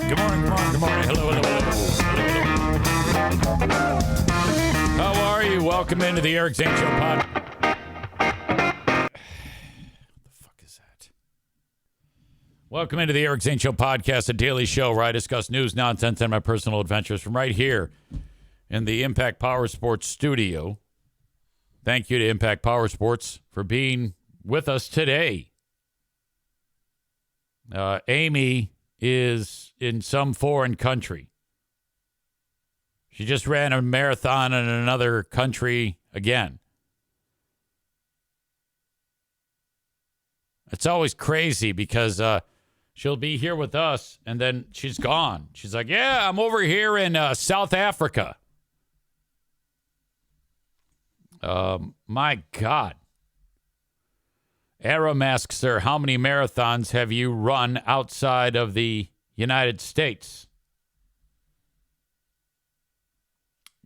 Good morning, good morning. Hello. How are you? Welcome into the Eric Zane Show pod. What the fuck is that? Welcome into the Eric Zane Show podcast, a daily show where I discuss news, nonsense, and my personal adventures from right here in the Impact Power Sports studio. Thank you to Impact Power Sports for being with us today. Amy is in some foreign country. She just ran a marathon in another country again. It's always crazy because she'll be here with us and then she's gone. She's like, yeah, I'm over here in South Africa. My God. Aram asks her, how many marathons have you run outside of the United States?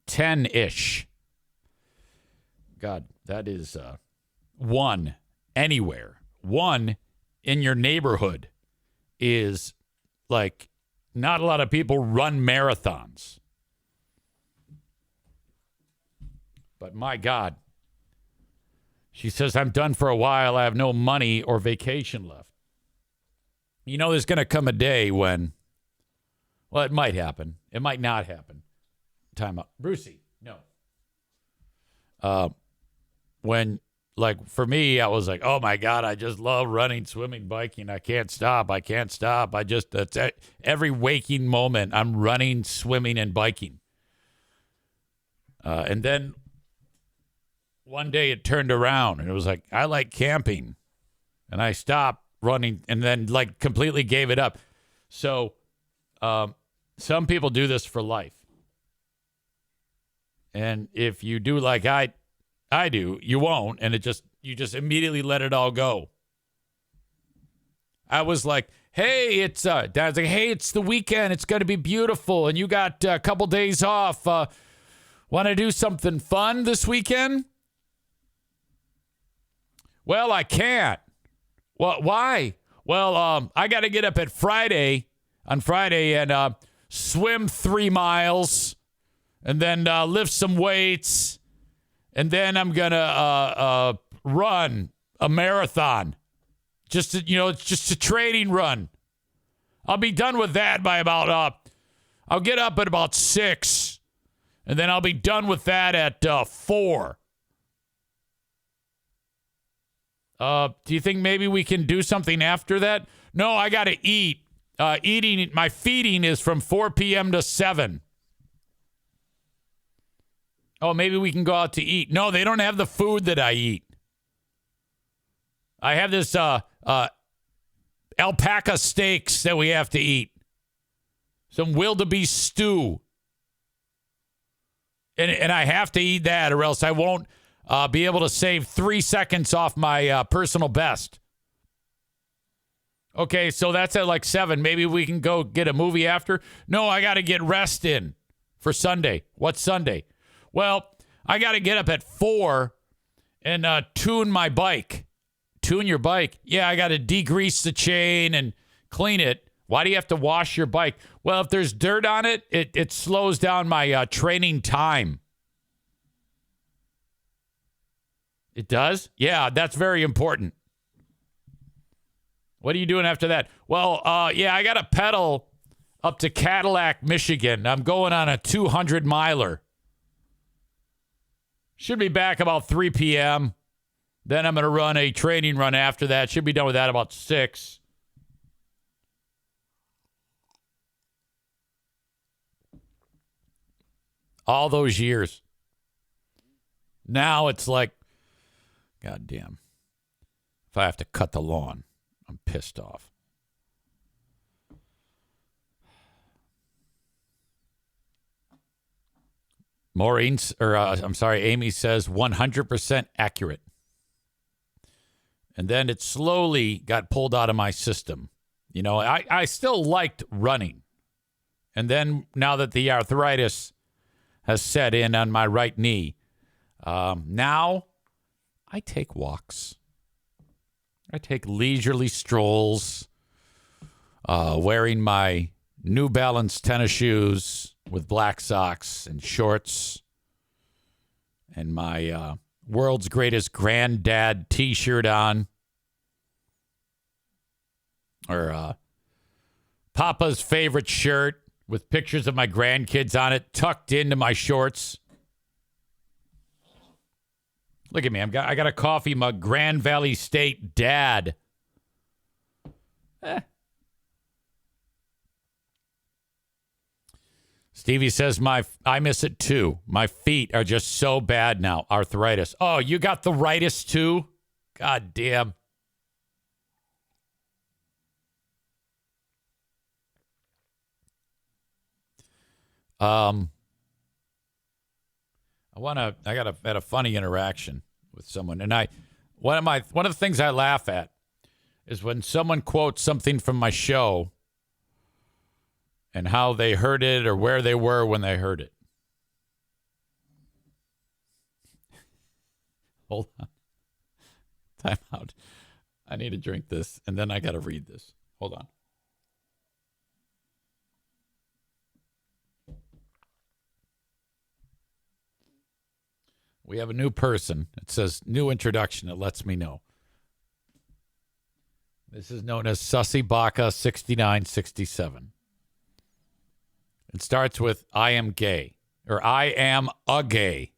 10-ish. God, that is one anywhere. One in your neighborhood is like not a lot of people run marathons. But my God. She says, I'm done for a while. I have no money or vacation left. You know, there's going to come a day when, well, it might happen. It might not happen. Time up. Brucey, no. When, like, for me, I was like, oh, my God, I just love running, swimming, biking. I can't stop. That's every waking moment, I'm running, swimming, and biking. And then one day it turned around and it was like, I like camping. And I stopped running and then like completely gave it up. So some people do this for life. And if you do like I do, you won't. And you just immediately let it all go. I was like, hey, Dad's like, hey, it's the weekend. It's going to be beautiful. And you got a couple days off. Want to do something fun this weekend? Well, I can't. Well, why? Well, I got to get up on Friday and swim 3 miles and then lift some weights. And then I'm going to run a marathon. It's just a training run. I'll be done with that by about, I'll get up at about 6. And then I'll be done with that at 4. Do you think maybe we can do something after that? No, I got to eat. My feeding is from 4 p.m. to 7. Oh, maybe we can go out to eat. No, they don't have the food that I eat. I have this alpaca steaks that we have to eat. Some wildebeest stew. And I have to eat that or else I won't be able to save 3 seconds off my personal best. Okay, so that's at like 7. Maybe we can go get a movie after. No, I got to get rest in for Sunday. What's Sunday? Well, I got to get up at 4 and tune my bike. Tune your bike? Yeah, I got to degrease the chain and clean it. Why do you have to wash your bike? Well, if there's dirt on it, it slows down my training time. It does? Yeah, that's very important. What are you doing after that? Well, yeah, I got to pedal up to Cadillac, Michigan. I'm going on a 200-miler. Should be back about 3 p.m. Then I'm going to run a training run after that. Should be done with that about 6. All those years. Now it's like, God damn. If I have to cut the lawn, I'm pissed off. Amy says 100% accurate. And then it slowly got pulled out of my system. You know, I still liked running. And then now that the arthritis has set in on my right knee, now I take walks. I take leisurely strolls, wearing my New Balance tennis shoes with black socks and shorts, and my world's greatest granddad T-shirt on, or Papa's favorite shirt with pictures of my grandkids on it tucked into my shorts. Look at me. I got a coffee mug, Grand Valley State Dad. Stevie says, I miss it too. My feet are just so bad now. Arthritis. Oh, you got the rightus too? God damn. I had a funny interaction with someone, and one of the things I laugh at is when someone quotes something from my show and how they heard it or where they were when they heard it. Hold on. Time out. I need to drink this, and then I got to read this. Hold on. We have a new person. It says new introduction. It lets me know. This is known as Sussy Baca 6967. It starts with I am gay, or I am a gay.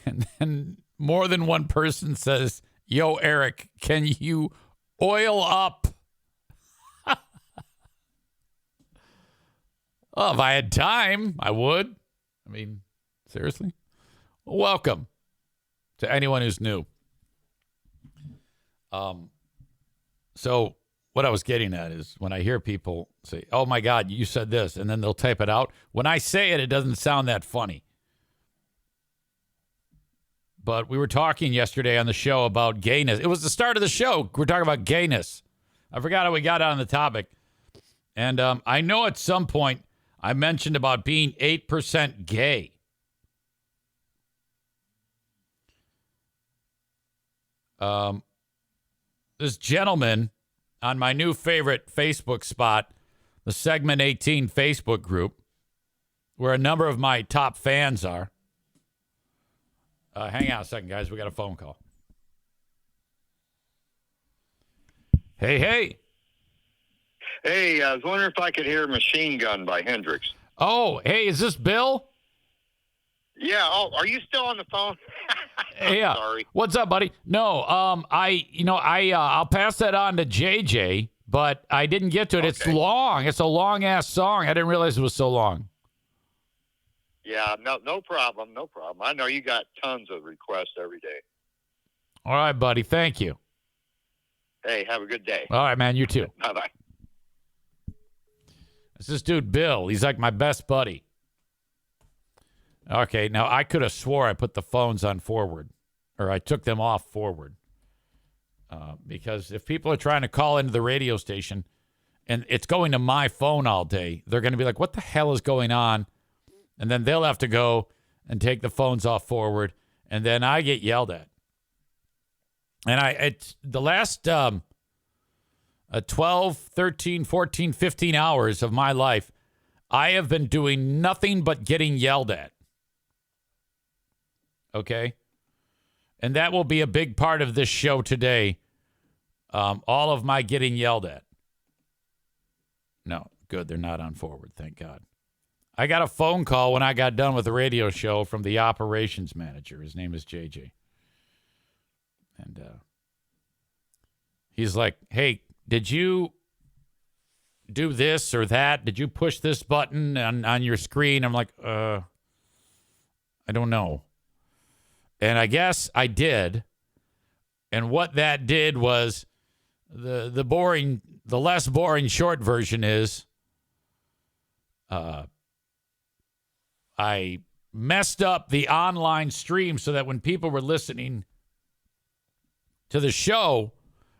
And then more than one person says, yo, Eric, can you oil up? Oh, if I had time, I would. I mean, seriously? Welcome to anyone who's new. So what I was getting at is when I hear people say, oh my God, you said this, and then they'll type it out. When I say it, it doesn't sound that funny. But we were talking yesterday on the show about gayness. It was the start of the show. We're talking about gayness. I forgot how we got on the topic. And I know at some point I mentioned about being 8% gay. This gentleman on my new favorite Facebook spot, the Segment 18 Facebook group, where a number of my top fans are. Hang on a second, guys. We got a phone call. Hey, hey. Hey, I was wondering if I could hear Machine Gun by Hendrix. Oh, hey, is this Bill? Yeah. Oh, are you still on the phone? Yeah. Sorry. What's up, buddy? No, I'll pass that on to JJ, but I didn't get to it. Okay. It's long. It's a long ass song. I didn't realize it was so long. Yeah, no problem. No problem. I know you got tons of requests every day. All right, buddy. Thank you. Hey, have a good day. All right, man. You too. Bye-bye. It's this dude, Bill. He's like my best buddy. Okay, now I could have swore I put the phones on forward, or I took them off forward. Because if people are trying to call into the radio station and it's going to my phone all day, they're going to be like, what the hell is going on? And then they'll have to go and take the phones off forward, and then I get yelled at. And it's the last 12, 13, 14, 15 hours of my life, I have been doing nothing but getting yelled at. Okay? And that will be a big part of this show today. All of my getting yelled at. No, good. They're not on forward. Thank God. I got a phone call when I got done with the radio show from the operations manager. His name is JJ. And he's like, hey, did you do this or that? Did you push this button on your screen? I'm like, I don't know. And I guess I did. And what that did was the less boring short version is I messed up the online stream so that when people were listening to the show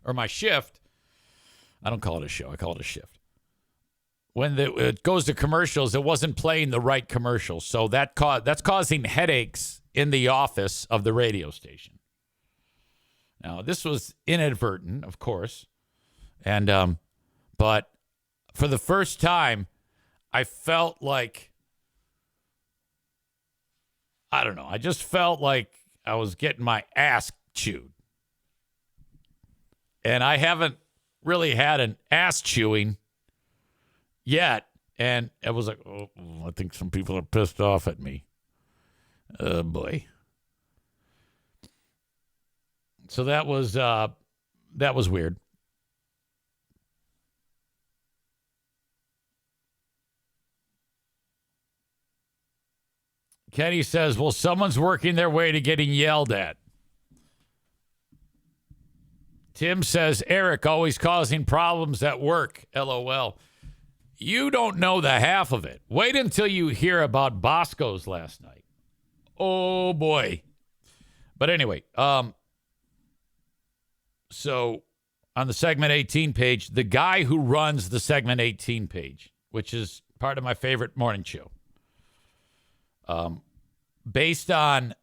or my shift, I don't call it a show, I call it a shift. When it goes to commercials, it wasn't playing the right commercials. So that's causing headaches in the office of the radio station. Now, this was inadvertent, of course. And But for the first time, I felt like, I don't know, I just felt like I was getting my ass chewed. And I haven't really had an ass chewing yet. And it was like, oh, I think some people are pissed off at me. Oh, boy. So that was weird. Kenny says, well, someone's working their way to getting yelled at. Tim says, Eric always causing problems at work. LOL. You don't know the half of it. Wait until you hear about Bosco's last night. Oh, boy. But anyway, so on the Segment 18 page, the guy who runs the Segment 18 page, which is part of my favorite morning show, based on,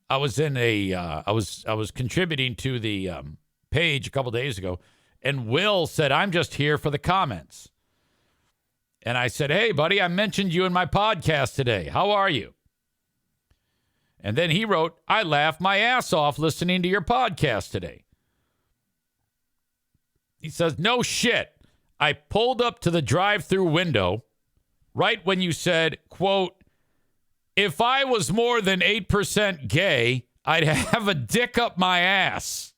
I was contributing to the page a couple days ago, and Will said, I'm just here for the comments. And I said, hey, buddy, I mentioned you in my podcast today. How are you? And then he wrote, I laughed my ass off listening to your podcast today. He says, no shit. I pulled up to the drive-through window right when you said, quote, if I was more than 8% gay, I'd have a dick up my ass.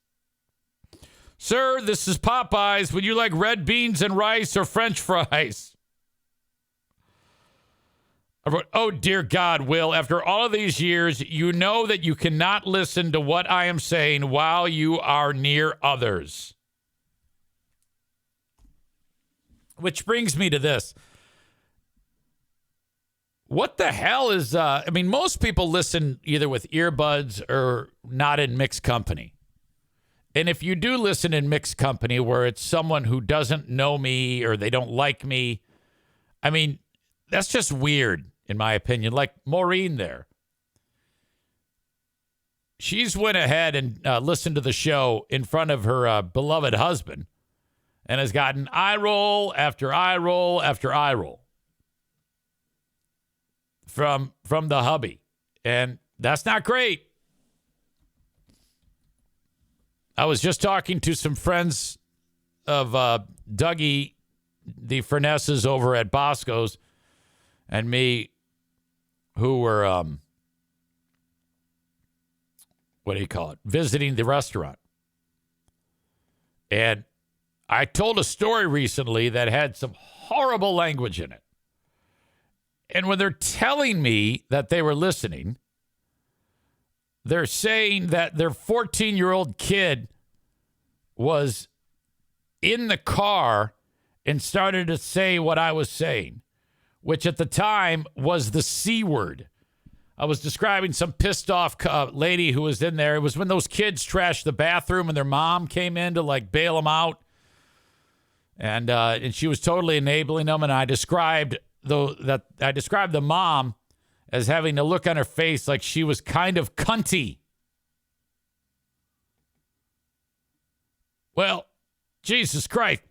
Sir, this is Popeyes. Would you like red beans and rice or French fries? I wrote, oh, dear God, Will, after all of these years, you know that you cannot listen to what I am saying while you are near others. Which brings me to this. What the hell is, most people listen either with earbuds or not in mixed company. And if you do listen in mixed company where it's someone who doesn't know me or they don't like me, that's just weird, in my opinion. Like Maureen there. She's went ahead and listened to the show in front of her beloved husband and has gotten eye roll after eye roll after eye roll from the hubby. And that's not great. I was just talking to some friends of Dougie, the Furnesses over at Bosco's, and me, who were, visiting the restaurant. And I told a story recently that had some horrible language in it. And when they're telling me that they were listening, they're saying that their 14-year-old kid was in the car and started to say what I was saying, which at the time was the C word. I was describing some pissed off lady who was in there. It was when those kids trashed the bathroom and their mom came in to bail them out. And she was totally enabling them. And I described the mom as having a look on her face like she was kind of cunty. Well, Jesus Christ.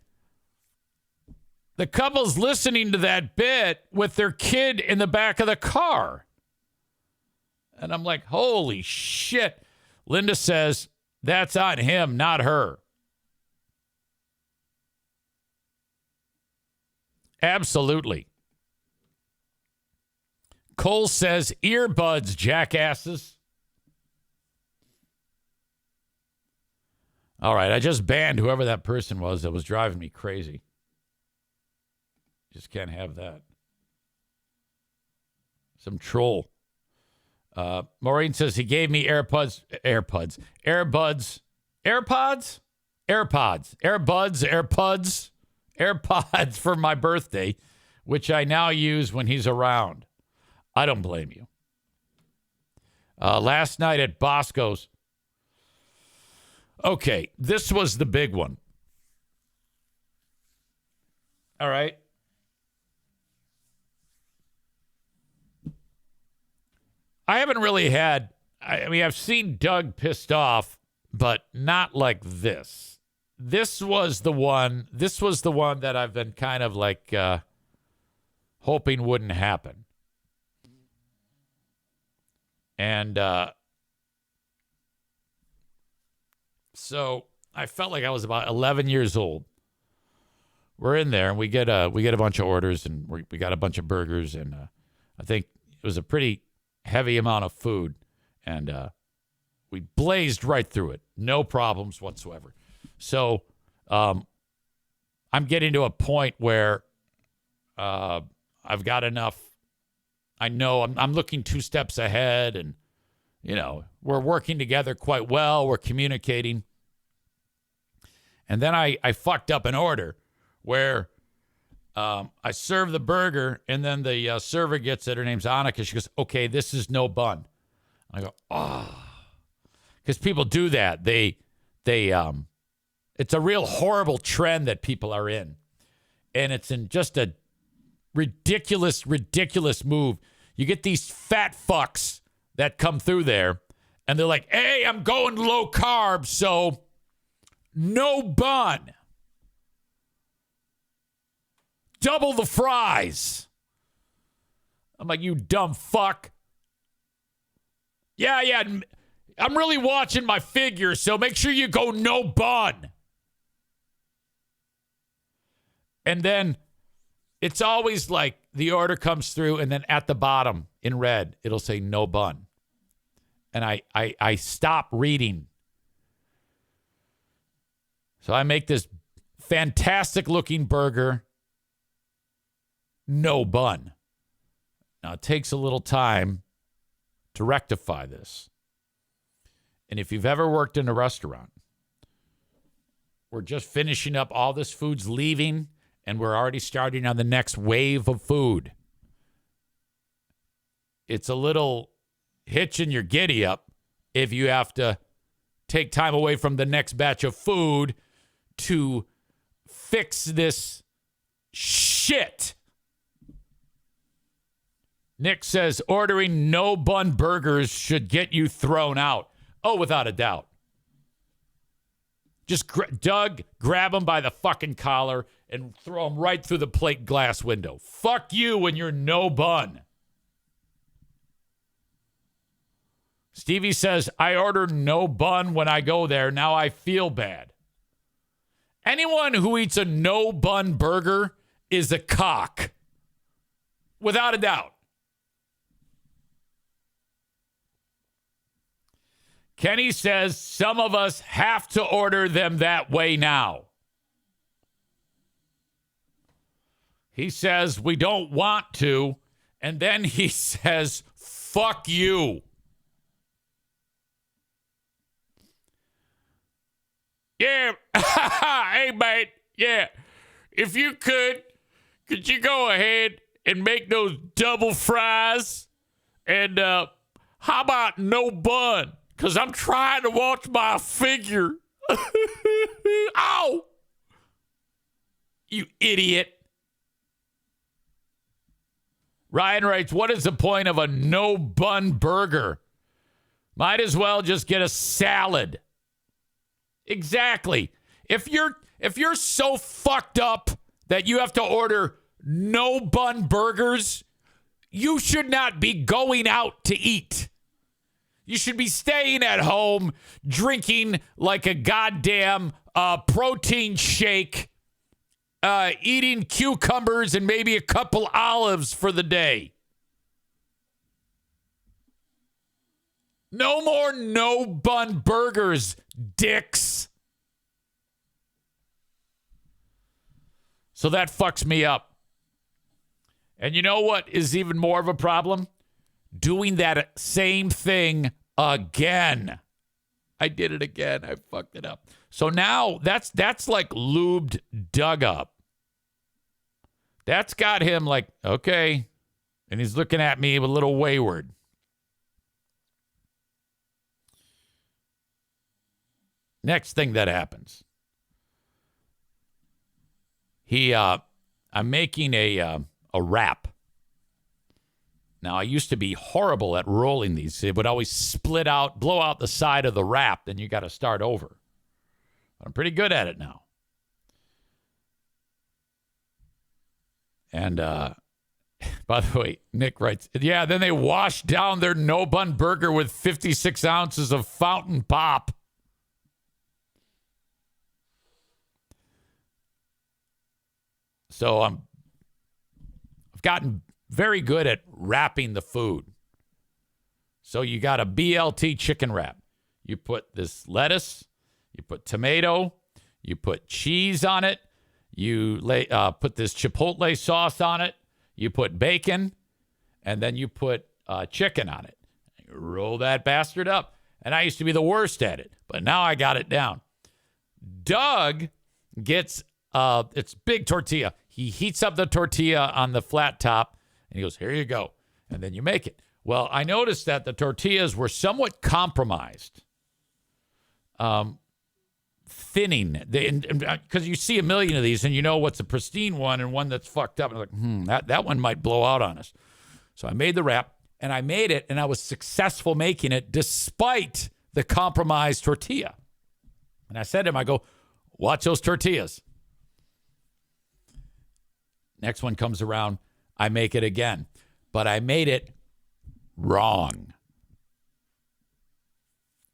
The couple's listening to that bit with their kid in the back of the car. And I'm like, holy shit. Linda says, that's on him, not her. Absolutely. Cole says, earbuds, jackasses. All right, I just banned whoever that person was that was driving me crazy. Just can't have that. Some troll. Maureen says he gave me AirPods for my birthday, which I now use when he's around. I don't blame you. Last night at Bosco's. Okay, this was the big one. All right. I haven't really had, I've seen Doug pissed off, but not like this. this was the one that I've been kind of like hoping wouldn't happen. And so I felt like I was about 11 years old. We're in there and we get a bunch of orders, and we got a bunch of burgers, and I think it was a pretty heavy amount of food, and we blazed right through it. No problems whatsoever. So I'm getting to a point where I've got enough. I know I'm looking 2 steps ahead, and, you know, we're working together quite well. We're communicating. And then I fucked up an order where I serve the burger, and then the server gets it. Her name's Annika. She goes, okay, this is no bun. I go, oh. Because people do that. It's a real horrible trend that people are in. And it's in just a ridiculous move. You get these fat fucks that come through there, and they're like, hey, I'm going low carb, so no bun. Double the fries. I'm like, you dumb fuck. Yeah. I'm really watching my figure, so make sure you go no bun. And then it's always like the order comes through, and then at the bottom in red, it'll say no bun. And I stop reading. So I make this fantastic looking burger, no bun. Now, it takes a little time to rectify this. And if you've ever worked in a restaurant, we're just finishing up, all this food's leaving, and we're already starting on the next wave of food. It's a little hitch in your giddy up if you have to take time away from the next batch of food to fix this shit. Nick says ordering no bun burgers should get you thrown out. Oh, without a doubt. Just Doug, grab him by the fucking collar and throw him right through the plate glass window. Fuck you when you're no bun. Stevie says, I order no bun when I go there. Now I feel bad. Anyone who eats a no bun burger is a cock. Without a doubt. Kenny says some of us have to order them that way now. He says we don't want to, and then he says, fuck you. Yeah. Hey, mate. Yeah. If you could you go ahead and make those double fries? And how about no bun? Because I'm trying to watch my figure. Ow! You idiot. Ryan writes, what is the point of a no bun burger? Might as well just get a salad. Exactly. If you're so fucked up that you have to order no bun burgers, you should not be going out to eat. You should be staying at home, drinking like a goddamn protein shake, eating cucumbers and maybe a couple olives for the day. No more no bun burgers, dicks. So that fucks me up. And you know what is even more of a problem? Doing that same thing again. I did it again. I fucked it up. So now that's like lubed Doug up. That's got him like, okay. And he's looking at me a little wayward. Next thing that happens. I'm making a wrap. Now, I used to be horrible at rolling these. It would always split out, blow out the side of the wrap, then you got to start over. I'm pretty good at it now. And by the way, Nick writes, yeah, then they washed down their no-bun burger with 56 ounces of fountain pop. So I've gotten very good at wrapping the food. So you got a BLT chicken wrap. You put this lettuce, you put tomato, you put cheese on it, you put this chipotle sauce on it, you put bacon, and then you put chicken on it. You roll that bastard up. And I used to be the worst at it, but now I got it down. Doug gets it's big tortilla. He heats up the tortilla on the flat top, and he goes, here you go. And then you make it. Well, I noticed that the tortillas were somewhat compromised. Thinning. Because you see a million of these, and you know what's a pristine one and one that's fucked up. And I'm like, that one might blow out on us. So I made the wrap, and I made it, and I was successful making it despite the compromised tortilla. And I said to him, I go, watch those tortillas. Next one comes around, I make it again. But I made it wrong.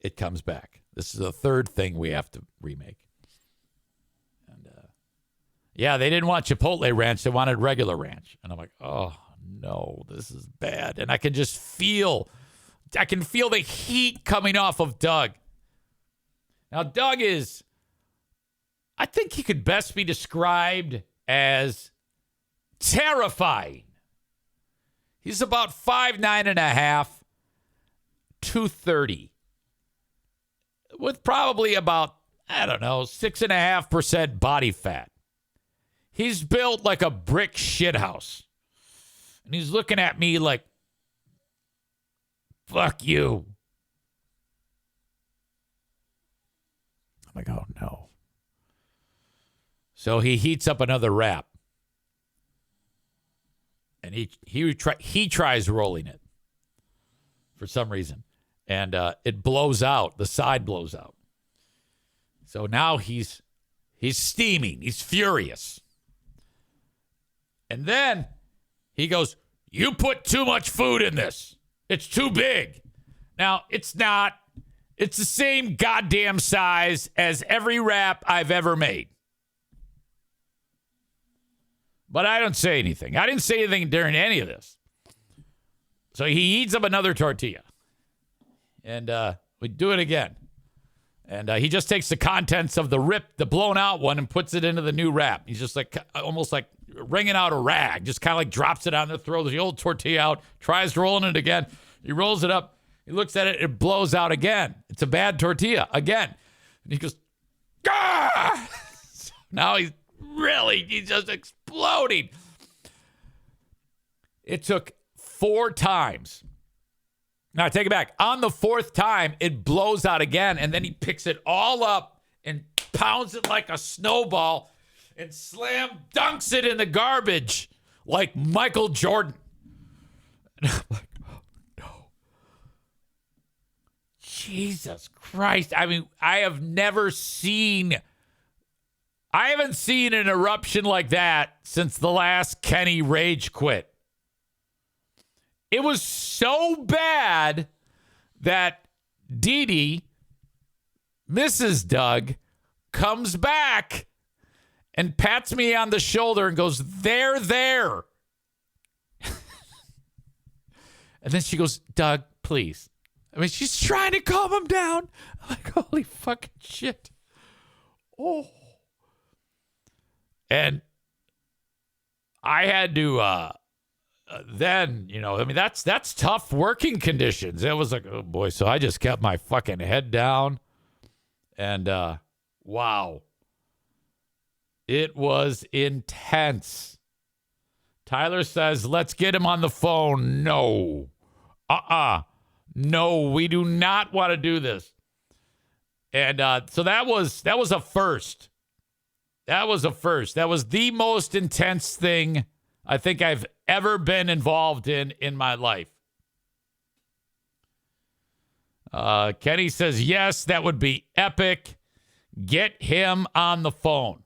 It comes back. This is the third thing we have to remake. And yeah, they didn't want Chipotle ranch. They wanted regular ranch. And I'm like, oh, no, this is bad. And I can feel the heat coming off of Doug. Now, Doug I think he could best be described as terrifying. He's about 5'9.5", 230, with probably about, 6.5% body fat. He's built like a brick shithouse. And he's looking at me like, fuck you. I'm like, oh, no. So he heats up another wrap. And he tries rolling it for some reason. And it blows out. The side blows out. So now he's steaming. He's furious. And then he goes, you put too much food in this. It's too big. Now, it's not. It's the same goddamn size as every wrap I've ever made. But I don't say anything. I didn't say anything during any of this. So he eats up another tortilla. And we do it again. And he just takes the contents of the blown out one and puts it into the new wrap. He's just like, almost like wringing out a rag. Just kind of like drops it on there, throws the old tortilla out, tries rolling it again. He rolls it up. He looks at it. It blows out again. It's a bad tortilla again. And he goes, Gah! So now he's just exploding. It took 4 times. Now, take it back. On the 4th time, it blows out again, and then he picks it all up and pounds it like a snowball and slam dunks it in the garbage like Michael Jordan. And I'm like, oh, no. Jesus Christ. I mean, I haven't seen an eruption like that since the last Kenny Rage quit. It was so bad that Dee Dee, Mrs. Doug, comes back and pats me on the shoulder and goes, there. And then she goes, Doug, please. I mean, she's trying to calm him down. I'm like, holy fucking shit. Oh. And I had to, then, I mean, that's tough working conditions. It was like, oh boy. So I just kept my fucking head down and, wow. It was intense. Tyler says, let's get him on the phone. No. No, we do not want to do this. And, so that was a first. That was a first. That was the most intense thing I think I've ever been involved in my life. Kenny says, yes, that would be epic. Get him on the phone.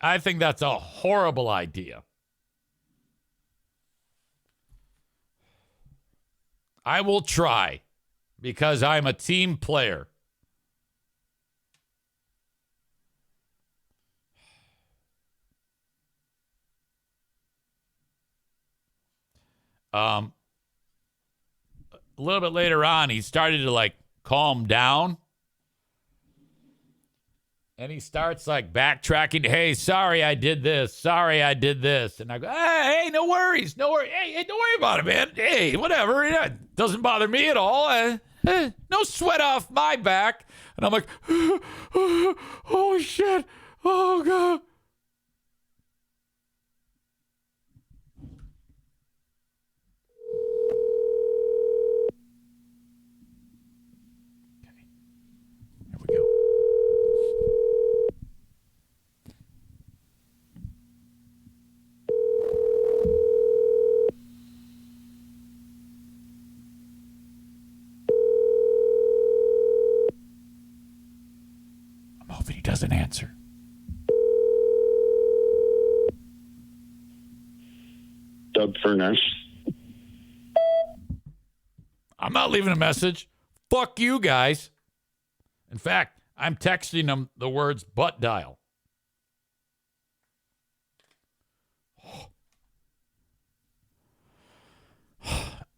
I think that's a horrible idea. I will try because I'm a team player. A little bit later on, he started to like calm down. And he starts like backtracking. Hey, sorry I did this. Sorry I did this. And I go, hey, no worries. No worries. Hey, don't worry about it, man. Hey, whatever. It doesn't bother me at all. No sweat off my back. And I'm like, oh, shit. Oh, God. Okay. Here we go. I'm hoping he doesn't answer. Doug Furness. I'm not leaving a message. Fuck you guys. In fact, I'm texting them the words butt dial.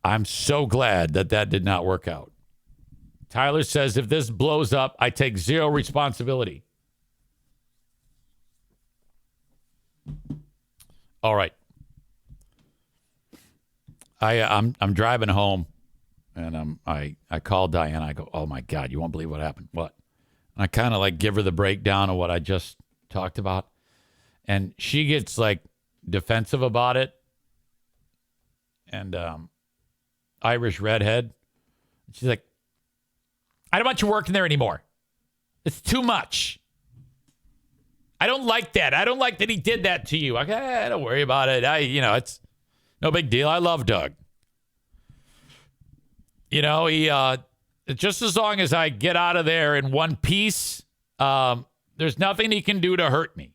I'm so glad that did not work out. Tyler says, if this blows up, I take zero responsibility. All right. I'm driving home, and I call Diana. I go, oh my God, you won't believe what happened. What? And I kind of like give her the breakdown of what I just talked about, and she gets like defensive about it. And Irish redhead, she's like, I don't want you working there anymore. It's too much. I don't like that. I don't like that he did that to you. Okay, don't worry about it. It's no big deal. I love Doug. He just as long as I get out of there in one piece, there's nothing he can do to hurt me.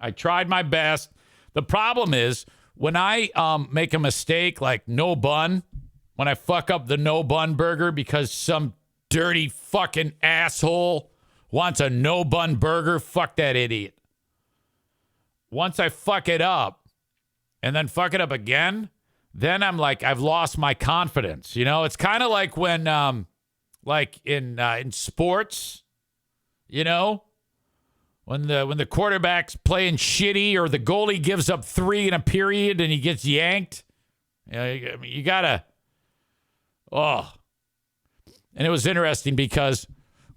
I tried my best. The problem is when I make a mistake like no bun, when I fuck up the no bun burger because some dirty fucking asshole wants a no bun burger, fuck that idiot. Once I fuck it up and then fuck it up again, then I'm like, I've lost my confidence. It's kind of like when, like in sports, when the quarterback's playing shitty or the goalie gives up 3 in a period and he gets yanked. You gotta. Oh. And it was interesting because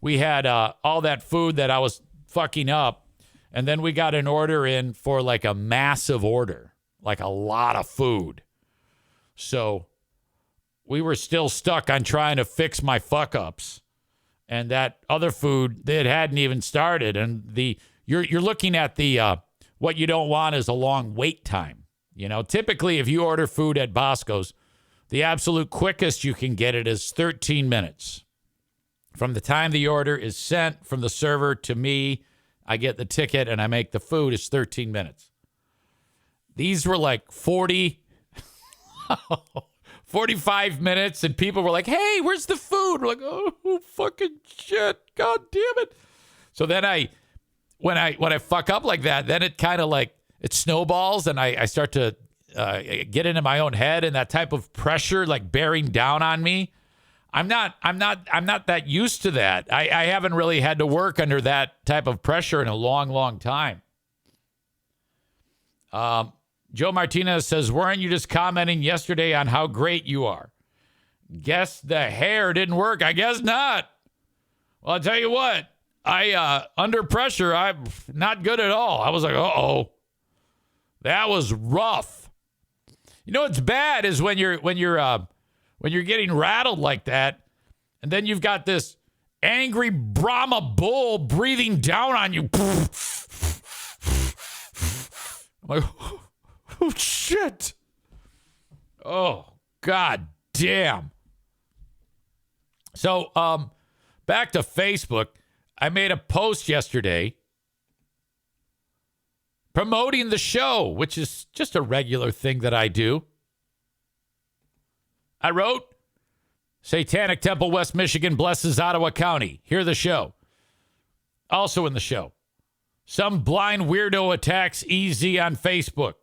we had all that food that I was fucking up, and then we got an order in for like a massive order, like a lot of food. So we were still stuck on trying to fix my fuck-ups. And that other food, that hadn't even started. And you're looking at the what you don't want is a long wait time. Typically if you order food at Bosco's, the absolute quickest you can get it is 13 minutes. From the time the order is sent from the server to me, I get the ticket and I make the food, is 13 minutes. These were like 45 minutes, and people were like, hey, where's the food? We're like, oh, fucking shit. God damn it. So then when I fuck up like that, then it kind of like, it snowballs, and I start to get into my own head, and that type of pressure like bearing down on me. I'm not that used to that. I haven't really had to work under that type of pressure in a long, long time. Joe Martinez says, weren't you just commenting yesterday on how great you are? Guess the hair didn't work. I guess not. Well, I'll tell you what, under pressure, I'm not good at all. I was like, uh-oh, that was rough. What's bad is when you're getting rattled like that, and then you've got this angry Brahma bull breathing down on you. I'm like, oh, shit. Oh, God damn. So, back to Facebook. I made a post yesterday promoting the show, which is just a regular thing that I do. I wrote, Satanic Temple, West Michigan blesses Ottawa County. Hear the show. Also in the show, some blind weirdo attacks EZ on Facebook.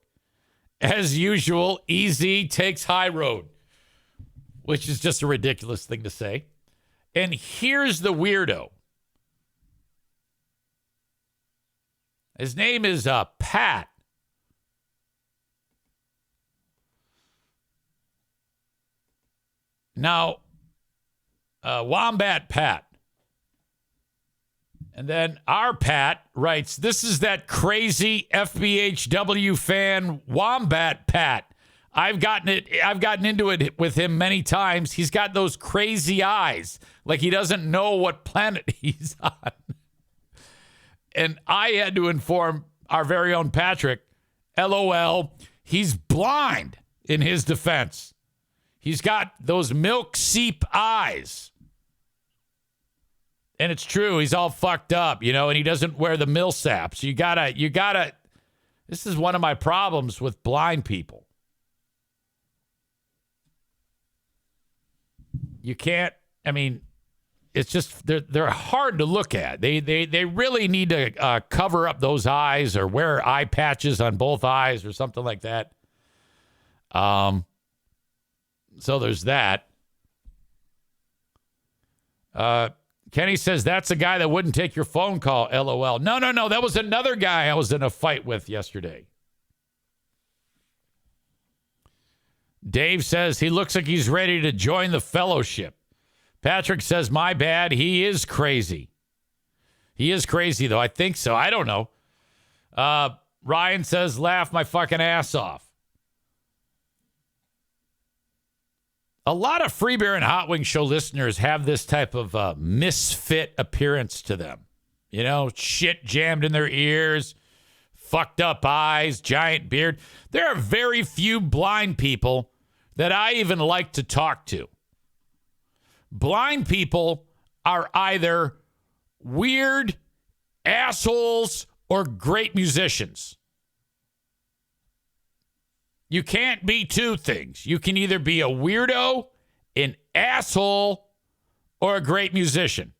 As usual, EZ takes high road, which is just a ridiculous thing to say. And here's the weirdo. His name is Pat. Now, Wombat Pat. And then our Pat writes, this is that crazy FBHW fan Wombat Pat. I've gotten into it with him many times. He's got those crazy eyes, like he doesn't know what planet he's on. And I had to inform our very own Patrick, LOL, he's blind in his defense. He's got those milk seep eyes. And it's true, he's all fucked up, and he doesn't wear the millsap. So you gotta, this is one of my problems with blind people. You can't, it's just, they're hard to look at. They really need to cover up those eyes or wear eye patches on both eyes or something like that. So there's that. Kenny says, that's a guy that wouldn't take your phone call, LOL. No. That was another guy I was in a fight with yesterday. Dave says he looks like he's ready to join the fellowship. Patrick says, my bad. He is crazy. He is crazy, though. I think so. I don't know. Ryan says, laugh my fucking ass off. A lot of Free Beer and Hot Wing Show listeners have this type of misfit appearance to them. Shit jammed in their ears, fucked up eyes, giant beard. There are very few blind people that I even like to talk to. Blind people are either weird assholes or great musicians. You can't be two things. You can either be a weirdo, an asshole, or a great musician.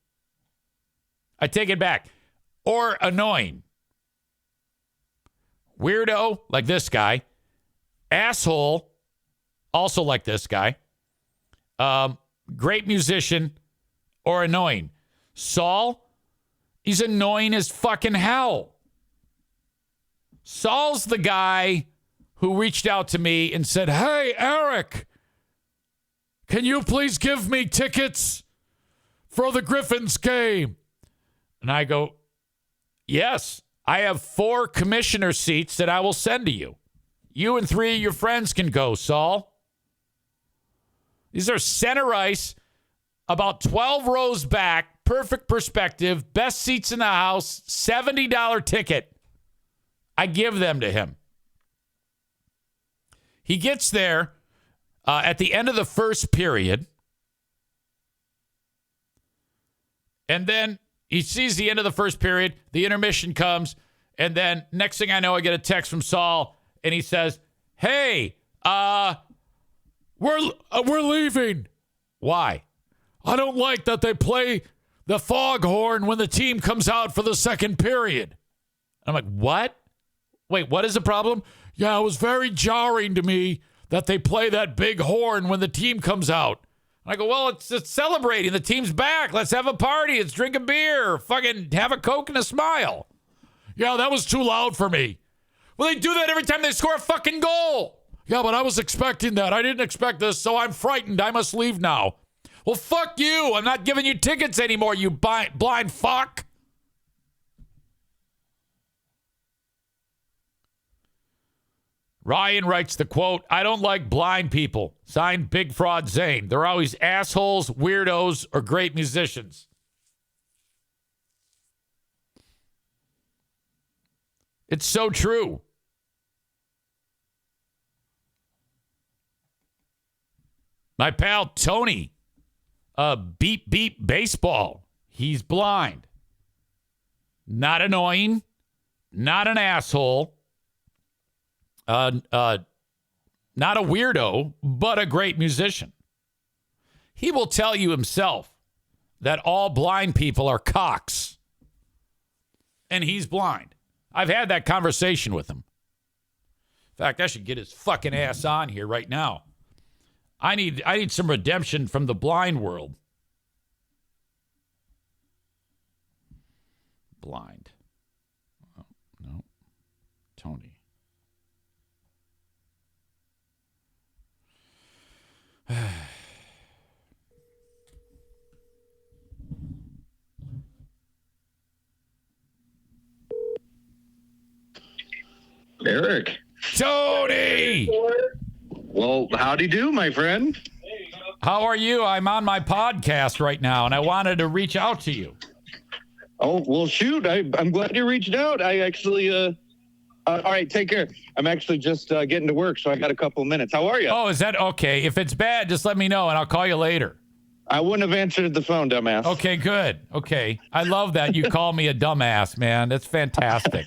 I take it back. Or annoying. Weirdo, like this guy. Asshole, also like this guy. Great musician, or annoying. Saul, he's annoying as fucking hell. Saul's the guy who reached out to me and said, hey, Eric, can you please give me tickets for the Griffins game? And I go, yes, I have 4 commissioner seats that I will send to you. You and 3 of your friends can go, Saul. These are center ice, about 12 rows back, perfect perspective, best seats in the house, $70 ticket. I give them to him. He gets there at the end of the first period. And then he sees the end of the first period. The intermission comes. And then next thing I know, I get a text from Saul. And he says, hey, we're leaving. Why? I don't like that they play the foghorn when the team comes out for the second period. I'm like, what? Wait, what is the problem? Yeah, it was very jarring to me that they play that big horn when the team comes out. I go, well, it's celebrating. The team's back. Let's have a party. Let's drink a beer. Fucking have a Coke and a smile. Yeah, that was too loud for me. Well, they do that every time they score a fucking goal. Yeah, but I was expecting that. I didn't expect this, so I'm frightened. I must leave now. Well, fuck you. I'm not giving you tickets anymore, you blind fuck. Ryan writes the quote, I don't like blind people. Signed, Big Fraud Zane. They're always assholes, weirdos, or great musicians. It's so true. My pal Tony Beep Beep Baseball. He's blind. Not annoying. Not an asshole. Not a weirdo, but a great musician. He will tell you himself that all blind people are cocks. And he's blind. I've had that conversation with him. In fact, I should get his fucking ass on here right now. I need some redemption from the blind world. Blind. Oh, no. Tony. Eric. Tony! Well, howdy do, my friend. How are you? I'm on my podcast right now, and I wanted to reach out to you. Oh, well, shoot. I'm glad you reached out. I actually, all right, take care. I'm actually just getting to work, so I got a couple of minutes. How are you? Oh, is that okay? If it's bad, just let me know, and I'll call you later. I wouldn't have answered the phone, dumbass. Okay, good. Okay. I love that you call me a dumbass, man. That's fantastic.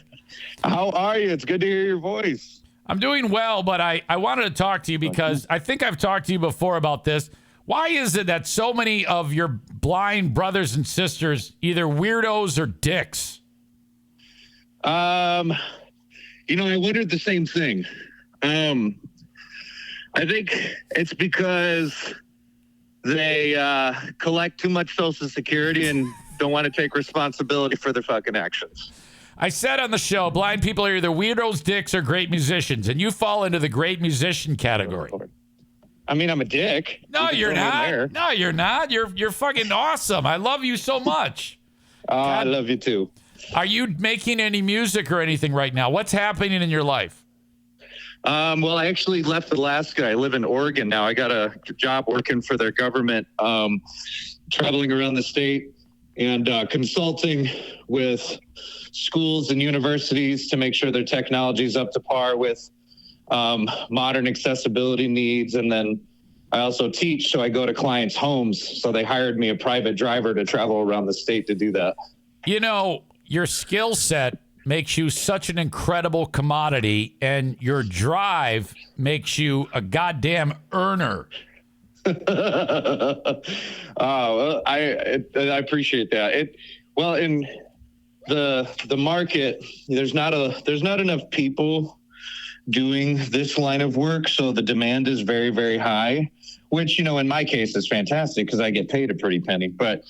How are you? It's good to hear your voice. I'm doing well, but I wanted to talk to you because I think I've talked to you before about this. Why is it that so many of your blind brothers and sisters either weirdos or dicks? I wondered the same thing. I think it's because they collect too much Social Security and don't want to take responsibility for their fucking actions. I said on the show, blind people are either weirdos, dicks, or great musicians, and you fall into the great musician category. I mean, I'm a dick. No, you're not. No, you're not. You're fucking awesome. I love you so much. I love you too. Are you making any music or anything right now? What's happening in your life? Well, I actually left Alaska. I live in Oregon now. I got a job working for their government, traveling around the state and consulting with schools and universities to make sure their technology is up to par with modern accessibility needs. And then I also teach, so I go to clients' homes. So they hired me a private driver to travel around the state to do that. You know, your skill set makes you such an incredible commodity, and your drive makes you a goddamn earner. Well, I appreciate that. In the market, there's not enough people doing this line of work, so the demand is very, very high, which, in my case is fantastic because I get paid a pretty penny. But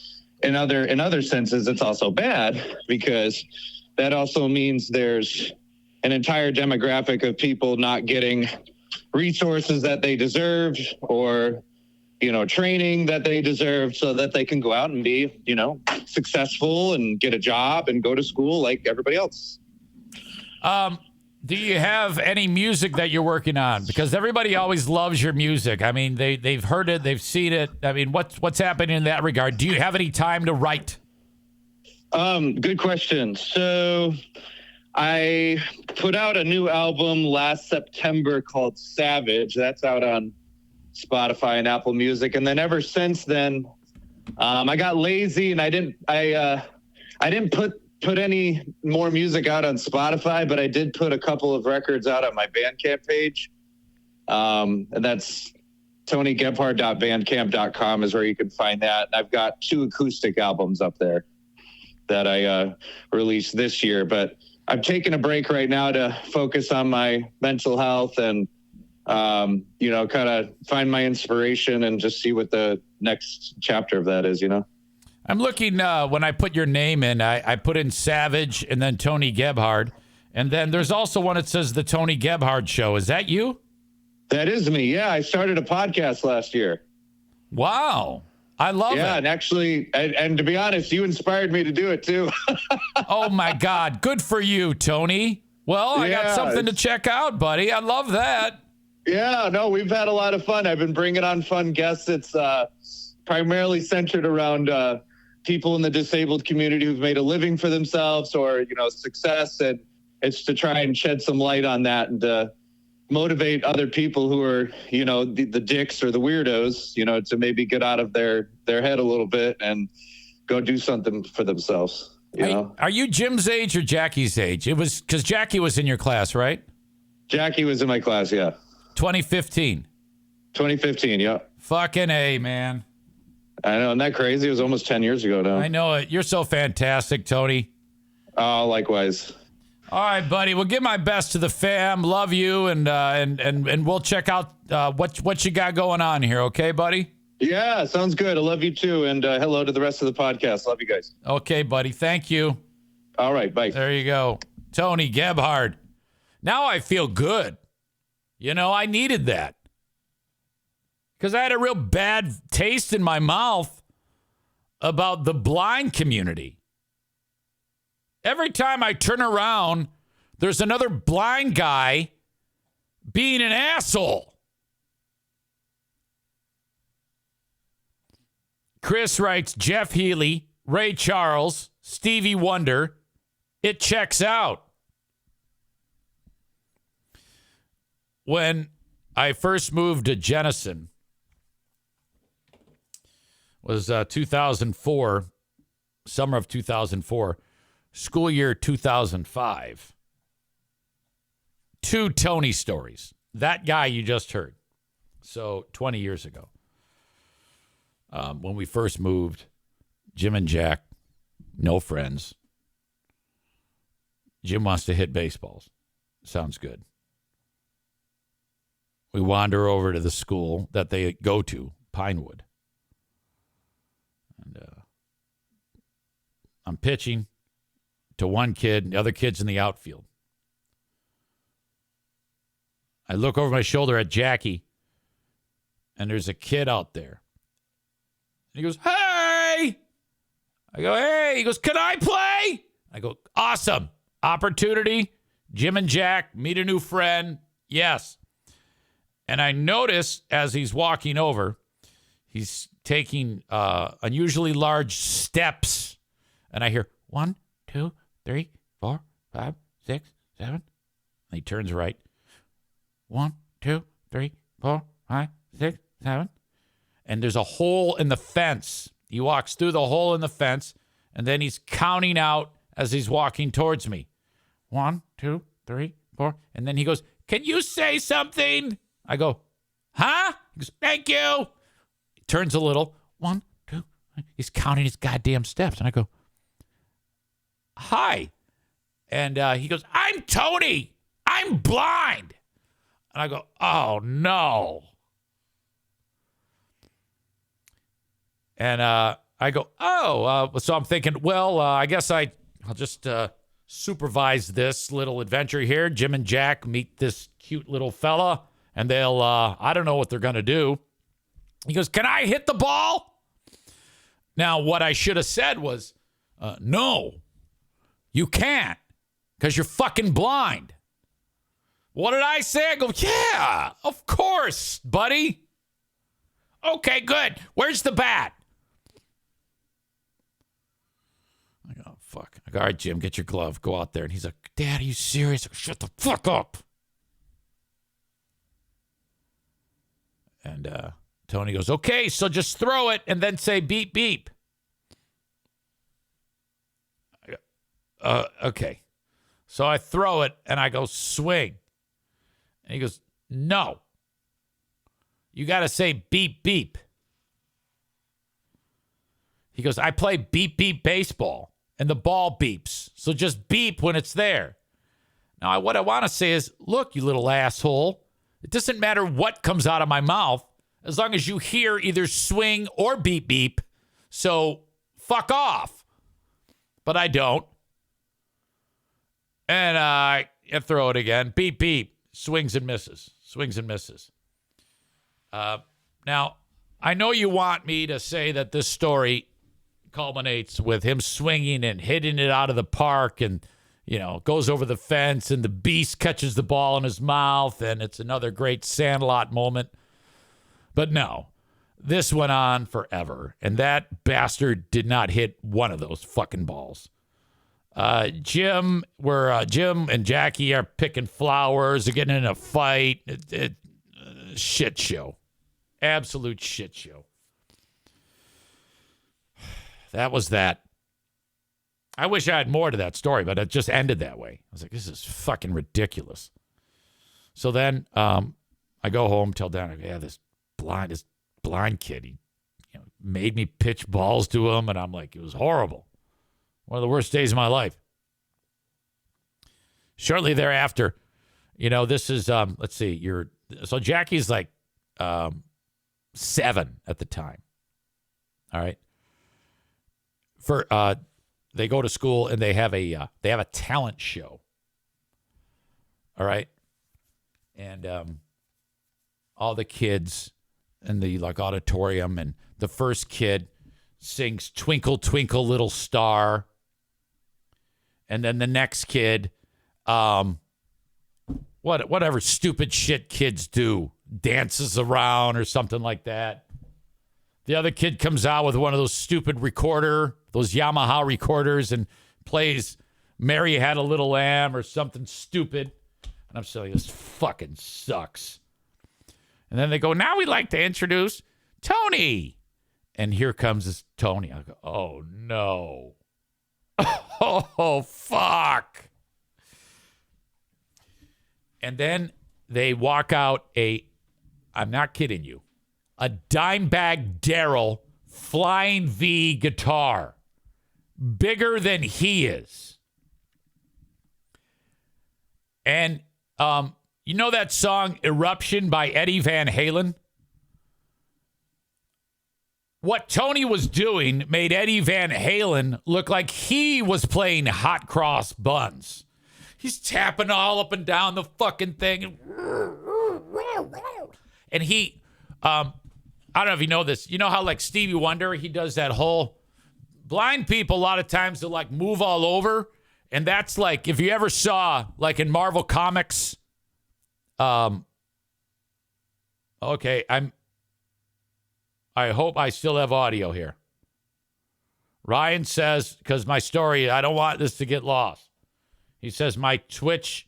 in other senses, it's also bad because that also means there's an entire demographic of people not getting resources that they deserve or, training that they deserve so that they can go out and be, successful and get a job and go to school like everybody else. Do you have any music that you're working on? Because everybody always loves your music. I mean, they've heard it, they've seen it. I mean, what's happening in that regard? Do you have any time to write? Good question. So I put out a new album last September called Savage. That's out on Spotify and Apple Music. And then ever since then, I got lazy and I didn't put any more music out on Spotify, but I did put a couple of records out on my Bandcamp page. And that's tonygebhard.bandcamp.com is where you can find that. And I've got 2 acoustic albums up there that I released this year, but I'm taking a break right now to focus on my mental health and, kind of find my inspiration and just see what the next chapter of that is, I'm looking, when I put your name in, I put in Savage and then Tony Gebhard. And then there's also one that says The Tony Gebhard Show. Is that you? That is me. Yeah, I started a podcast last year. Wow. I love it. Yeah, and actually, and to be honest, you inspired me to do it too. Oh, my God. Good for you, Tony. Well, I got something to check out, buddy. I love that. Yeah, no, we've had a lot of fun. I've been bringing on fun guests. It's primarily centered around people in the disabled community who've made a living for themselves or, success. And it's to try and shed some light on that and motivate other people who are, the dicks or the weirdos, to maybe get out of their head a little bit and go do something for themselves. Are you Jim's age or Jackie's age? It was because Jackie was in your class, right? Jackie was in my class, yeah. 2015. 2015, yeah. Fucking A, man. I know, isn't that crazy? It was almost 10 years ago now. I know it. You're so fantastic, Tony. Oh, likewise. All right, buddy. Well, give my best to the fam. Love you, and we'll check out what you got going on here. Okay, buddy? Yeah, sounds good. I love you too, and hello to the rest of the podcast. Love you guys. Okay, buddy. Thank you. All right, bye. There you go, Tony Gebhard. Now I feel good. I needed that because I had a real bad taste in my mouth about the blind community. Every time I turn around, there's another blind guy being an asshole. Chris writes, Jeff Healy, Ray Charles, Stevie Wonder. It checks out. When I first moved to Jenison, was 2004, summer of 2004, school year 2005. 2 Tony stories. That guy you just heard. So 20 years ago. When we first moved, Jim and Jack, no friends. Jim wants to hit baseballs. Sounds good. We wander over to the school that they go to, Pinewood. And I'm pitching to one kid, and the other kid's in the outfield. I look over my shoulder at Jackie, and there's a kid out there. He goes, hey! I go, hey! He goes, can I play? I go, awesome. Opportunity. Jim and Jack, meet a new friend. Yes. And I notice as he's walking over, he's taking unusually large steps. And I hear 1, 2, 3, 4, 5, 6, 7. And he turns right. 1, 2, 3, 4, 5, 6, 7. And there's a hole in the fence. He walks through the hole in the fence, and then he's counting out as he's walking towards me. 1, 2, 3, 4. And then he goes, can you say something? I go, huh? He goes, thank you. He turns a little. 1, 2. He's counting his goddamn steps. And I go, hi. And he goes, I'm Tony. I'm blind. And I go, oh, no. And I go, so I'm thinking, well, I guess I'll just supervise this little adventure here. Jim and Jack meet this cute little fella, and they'll, I don't know what they're going to do. He goes, can I hit the ball? Now, what I should have said was, no, you can't, because you're fucking blind. What did I say? I go, yeah, of course, buddy. Okay, good. Where's the bat? I go, fuck. I go, all right, Jim, get your glove. Go out there. And he's like, Dad, are you serious? I go, shut the fuck up. And Tony goes, okay, so just throw it and then say beep, beep. I go, okay. So I throw it and I go, swing. And he goes, no. You got to say beep, beep. He goes, I play beep, beep baseball, and the ball beeps. So just beep when it's there. Now, what I want to say is, look, you little asshole. It doesn't matter what comes out of my mouth as long as you hear either swing or beep, beep. So fuck off. But I don't. And I throw it again. Beep, beep. Swings and misses. Swings and misses. Now, I know you want me to say that this story culminates with him swinging and hitting it out of the park and, goes over the fence and the beast catches the ball in his mouth and it's another great Sandlot moment. But no, this went on forever. And that bastard did not hit one of those fucking balls. Jim and Jackie are picking flowers. They're getting in a fight. Shit show. Absolute shit show. That was that. I wish I had more to that story, but it just ended that way. I was like, this is fucking ridiculous. So then I go home, tell Dan, yeah, this blind kid, he made me pitch balls to him, and I'm like, it was horrible. One of the worst days of my life. Shortly thereafter, this is, let's see, so Jackie's like 7 at the time. All right. They go to school and they have a talent show. All right. And all the kids in the auditorium, and the first kid sings Twinkle, Twinkle, Little Star. And then the next kid, whatever stupid shit kids do, dances around or something like that. The other kid comes out with one of those stupid those Yamaha recorders, and plays Mary Had a Little Lamb or something stupid. And I'm saying, this fucking sucks. And then they go, now we'd like to introduce Tony. And here comes this Tony. I go, oh, no. Oh, fuck. And then they walk out I'm not kidding you, a Dimebag Darrell Flying V guitar. Bigger than he is. And you know that song Eruption by Eddie Van Halen? What Tony was doing made Eddie Van Halen look like he was playing hot cross buns. He's tapping all up and down the fucking thing. And he, I don't know if you know this. You know how Stevie Wonder, he does that whole, blind people a lot of times they'll move all over. And that's if you ever saw in Marvel Comics, okay, I hope I still have audio here. Ryan says, because my story, I don't want this to get lost. He says, my Twitch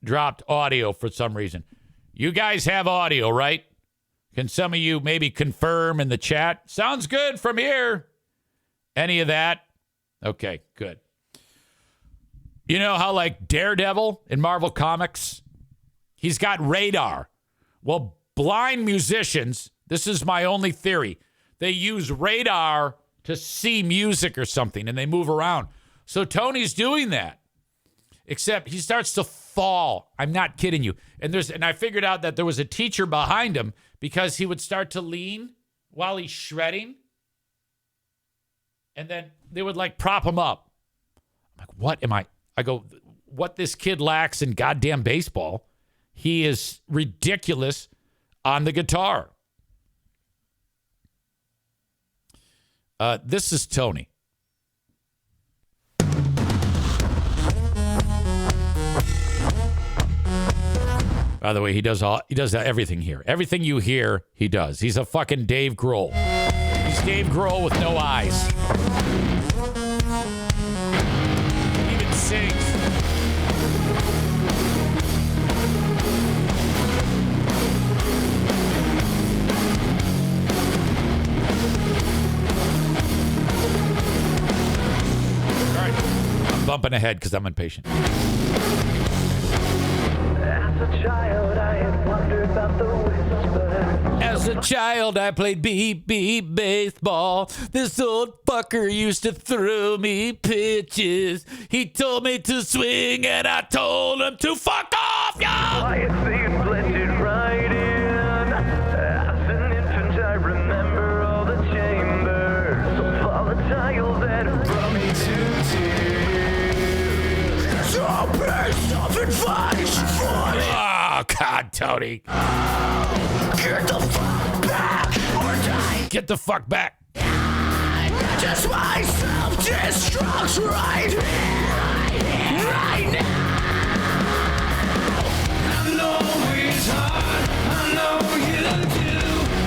dropped audio for some reason. You guys have audio, right? Can some of you maybe confirm in the chat? Sounds good from here. Any of that? Okay, good. You know how Daredevil in Marvel Comics, he's got radar. Well, blind musicians, this is my only theory, they use radar to see music or something, and they move around. So Tony's doing that, except he starts to fall. I'm not kidding you. And I figured out that there was a teacher behind him, because he would start to lean while he's shredding, and then they would prop him up. I'm like, what am I go, what this kid lacks in goddamn baseball, he is ridiculous on the guitar. This is Tony. By the way, he does everything here. Everything you hear, he does. He's a fucking Dave Grohl. He's Dave Grohl with no eyes. He even sings. All right. I'm bumping ahead because I'm impatient. As a child, I played BB baseball. This old fucker used to throw me pitches. He told me to swing, and I told him to fuck off, y'all. Right in. As an infant, I remember all the chambers so volatile that it brought me to tears. So pissed off and fight. Oh, God, Tony. Get the fuck back or die. Get the fuck back. Just my self-destruct right here, right now. I know it's hard. I know you do.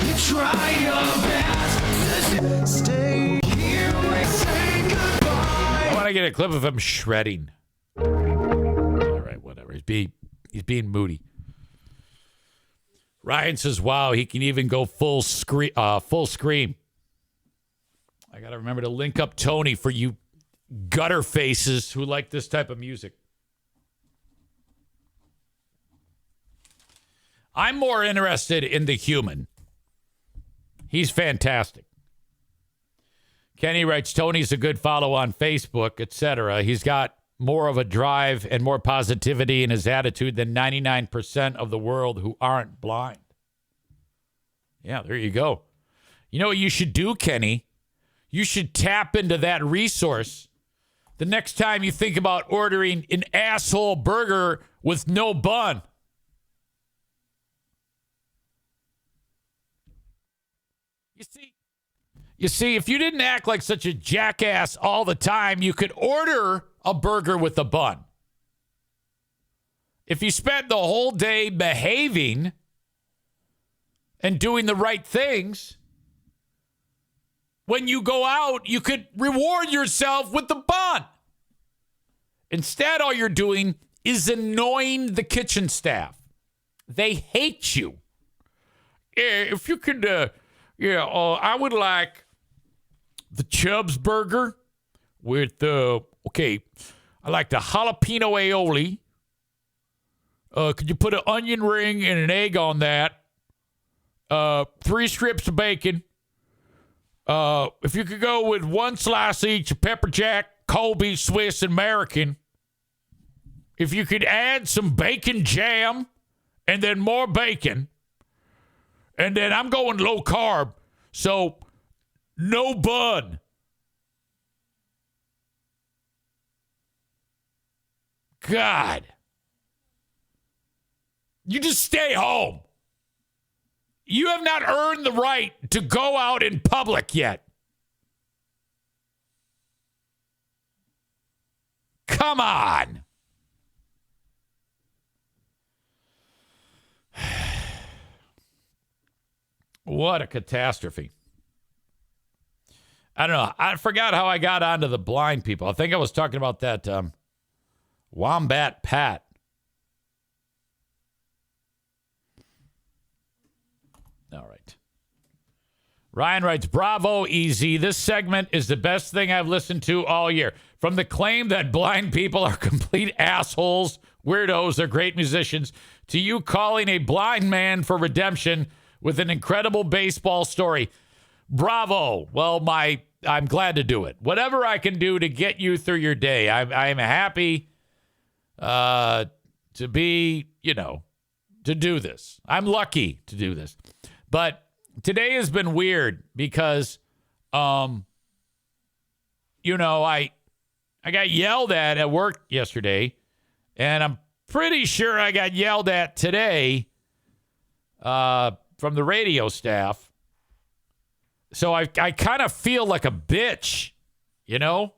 You try your best to stay here and say goodbye. I want to I get a clip of him shredding. All right, whatever. He's being moody. Ryan says, wow, he can even go full scream. I got to remember to link up Tony for you gutter faces who like this type of music. I'm more interested in the human. He's fantastic. Kenny writes, Tony's a good follow on Facebook, etc. He's got more of a drive and more positivity in his attitude than 99% of the world who aren't blind. Yeah, there you go. You know what you should do, Kenny? You should tap into that resource the next time you think about ordering an asshole burger with no bun. You see, if you didn't act like such a jackass all the time, you could order a burger with a bun. If you spent the whole day behaving and doing the right things, when you go out, you could reward yourself with the bun. Instead, all you're doing is annoying the kitchen staff. They hate you. If you could, I would like the Chubb's burger with, I like the jalapeno aioli. Could you put an onion ring and an egg on that? 3 strips of bacon. If you could go with 1 slice each of pepper jack, Colby, Swiss, and American. If you could add some bacon jam and then more bacon. And then I'm going low carb, so no bun. God. You just stay home. You have not earned the right to go out in public yet. Come on. What a catastrophe. I don't know. I forgot how I got onto the blind people. I think I was talking about that Wombat Pat. All right. Ryan writes, bravo, Easy. This segment is the best thing I've listened to all year. From the claim that blind people are complete assholes, weirdos, they're great musicians, to you calling a blind man for redemption with an incredible baseball story. Bravo. Well, I'm glad to do it. Whatever I can do to get you through your day. I'm happy to be, to do this. I'm lucky to do this. But today has been weird because, I got yelled at work yesterday, and I'm pretty sure I got yelled at today from the radio staff. So I kind of feel like a bitch, Well,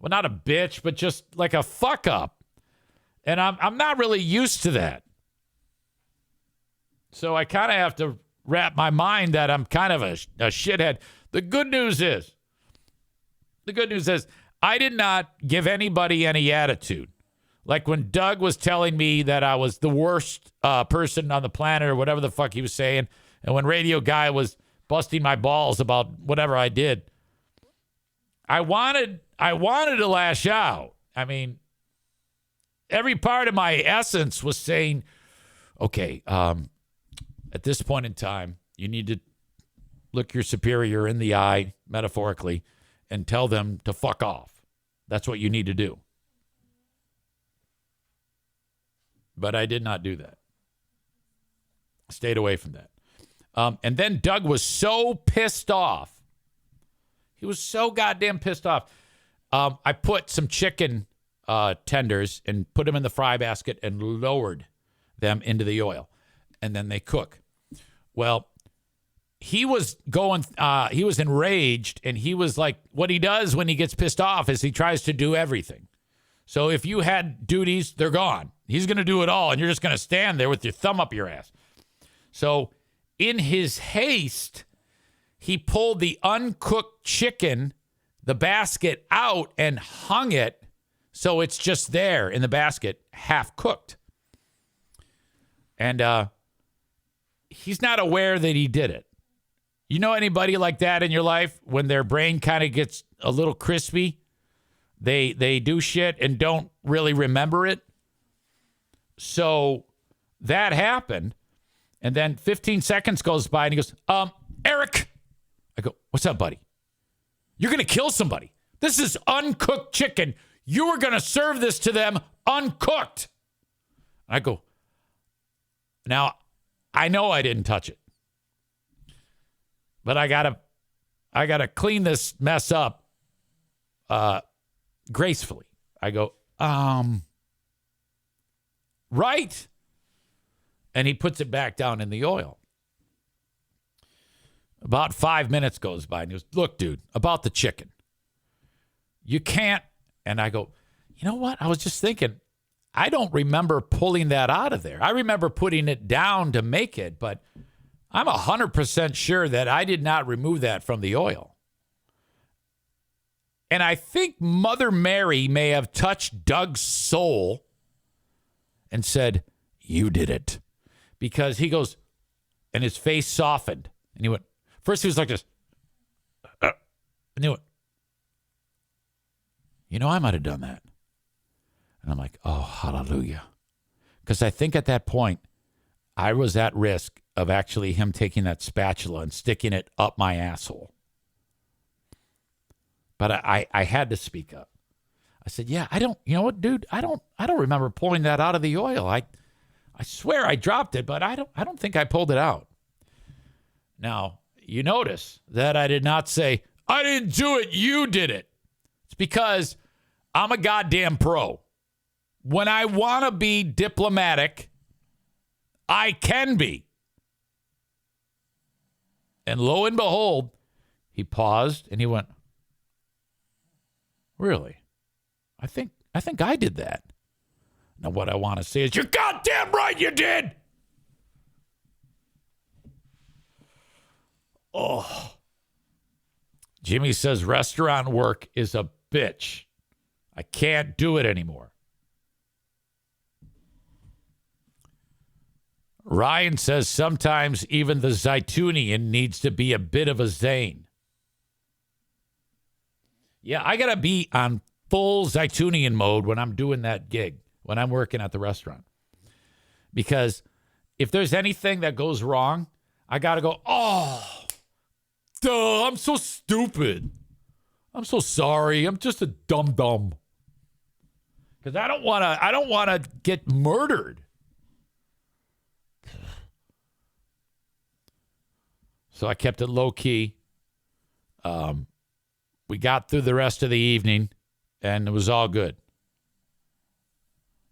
not a bitch, but just like a fuck up. And I'm not really used to that. So I kind of have to wrap my mind that I'm kind of a shithead. The good news is I did not give anybody any attitude. Like when Doug was telling me that I was the worst person on the planet or whatever the fuck he was saying, and when Radio Guy was busting my balls about whatever I did, I wanted to lash out. I mean, every part of my essence was saying, okay, at this point in time, you need to look your superior in the eye, metaphorically, and tell them to fuck off. That's what you need to do. But I did not do that. Stayed away from that. And then Doug was so pissed off. He was so goddamn pissed off. I put some chicken tenders and put them in the fry basket and lowered them into the oil. And then they cook. Well, he was enraged, and he was like, what he does when he gets pissed off is he tries to do everything. So if you had duties, they're gone. He's going to do it all, and you're just going to stand there with your thumb up your ass. So in his haste, he pulled the uncooked chicken the basket out and hung it so it's just there in the basket, half cooked. And he's not aware that he did it. You know anybody like that in your life when their brain kind of gets a little crispy? They do shit and don't really remember it. So that happened. And then 15 seconds goes by and he goes, Eric. I go, what's up, buddy? You're going to kill somebody. This is uncooked chicken. You are going to serve this to them uncooked. I go, now, I know I didn't touch it. But I gotta clean this mess up gracefully. I go, right. And he puts it back down in the oil. About 5 minutes goes by and he goes, look, dude, about the chicken. You can't. And I go, you know what? I was just thinking, I don't remember pulling that out of there. I remember putting it down to make it, but I'm 100% sure that I did not remove that from the oil. And I think Mother Mary may have touched Doug's soul and said, you did it. Because he goes, and his face softened. And he went, first he was like this. And he went, you know, I might have done that. And I'm like, oh, hallelujah. Because I think at that point, I was at risk of actually him taking that spatula and sticking it up my asshole. But I had to speak up. I said, yeah, you know what, dude? I don't remember pulling that out of the oil. I swear I dropped it, but I don't think I pulled it out. Now, you notice that I did not say, I didn't do it, you did it. It's because I'm a goddamn pro. When I want to be diplomatic, I can be. And lo and behold, he paused and he went, really? I think I did that. Now what I want to say is, you're goddamn right you did. Oh. Jimmy says restaurant work is a bitch. I can't do it anymore. Ryan says sometimes even the Zaytunian needs to be a bit of a Zane. Yeah, I got to be on full Zaytunian mode when I'm doing that gig, when I'm working at the restaurant. Because if there's anything that goes wrong, I got to go, oh, duh, I'm so stupid. I'm so sorry. I'm just a dum-dum. Because I don't want to get murdered. So I kept it low key. We got through the rest of the evening, and it was all good.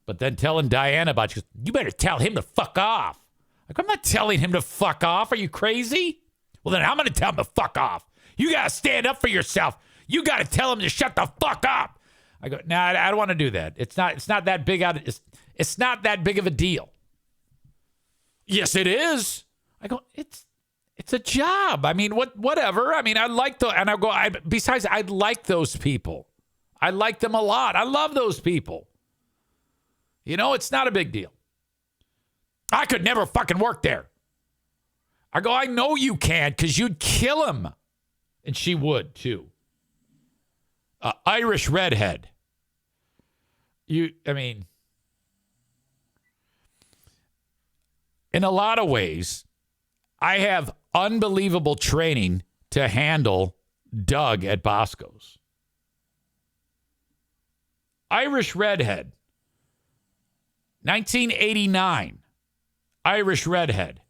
But then telling Diana about it, she goes, you better tell him to fuck off. Like, I'm not telling him to fuck off. Are you crazy? Well, then I'm going to tell him to fuck off. You got to stand up for yourself. You got to tell him to shut the fuck up. I go, nah, I don't want to do that. It's not that big out. It's not that big of a deal. Yes, it is. I go, it's a job. I mean, whatever. I mean, I like besides, I like those people. I like them a lot. I love those people. You know, it's not a big deal. I could never fucking work there. I go, I know you can't because you'd kill him. And she would, too. Irish redhead. In a lot of ways, I have unbelievable training to handle Doug at Bosco's. Irish redhead. 1989. Irish redhead.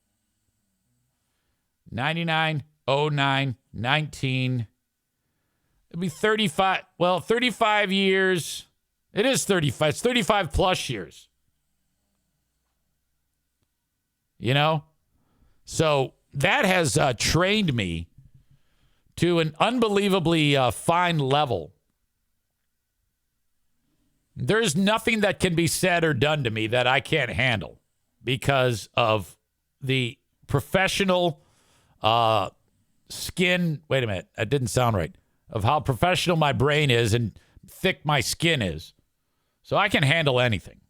99, 09, 19. It'd be 35. Well, 35 years. It is 35. It's 35 plus years. You know? So that has trained me to an unbelievably fine level. There's nothing that can be said or done to me that I can't handle because of the professional skin. Wait a minute. That didn't sound right. of how professional my brain is and thick my skin is. So I can handle anything.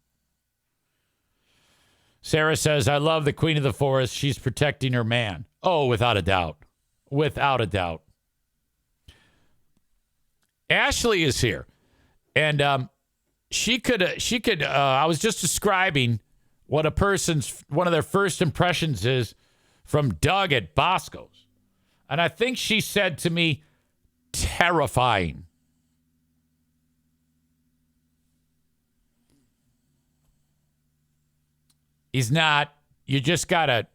Sarah says, I love the queen of the forest. She's protecting her man. Oh, without a doubt. Without a doubt. Ashley is here. And she could, I was just describing what one of their first impressions is from Doug at Bosco's. And I think she said to me, terrifying. He's not. You just got to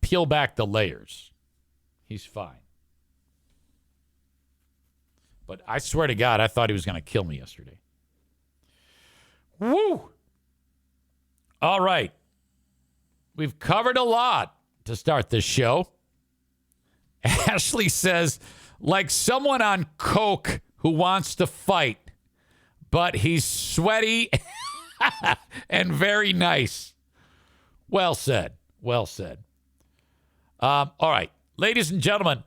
peel back the layers. He's fine. But I swear to God, I thought he was going to kill me yesterday. Woo! All right. We've covered a lot to start this show. Ashley says, like someone on coke who wants to fight, but he's sweaty and very nice. Well said. Well said. All right. Ladies and gentlemen,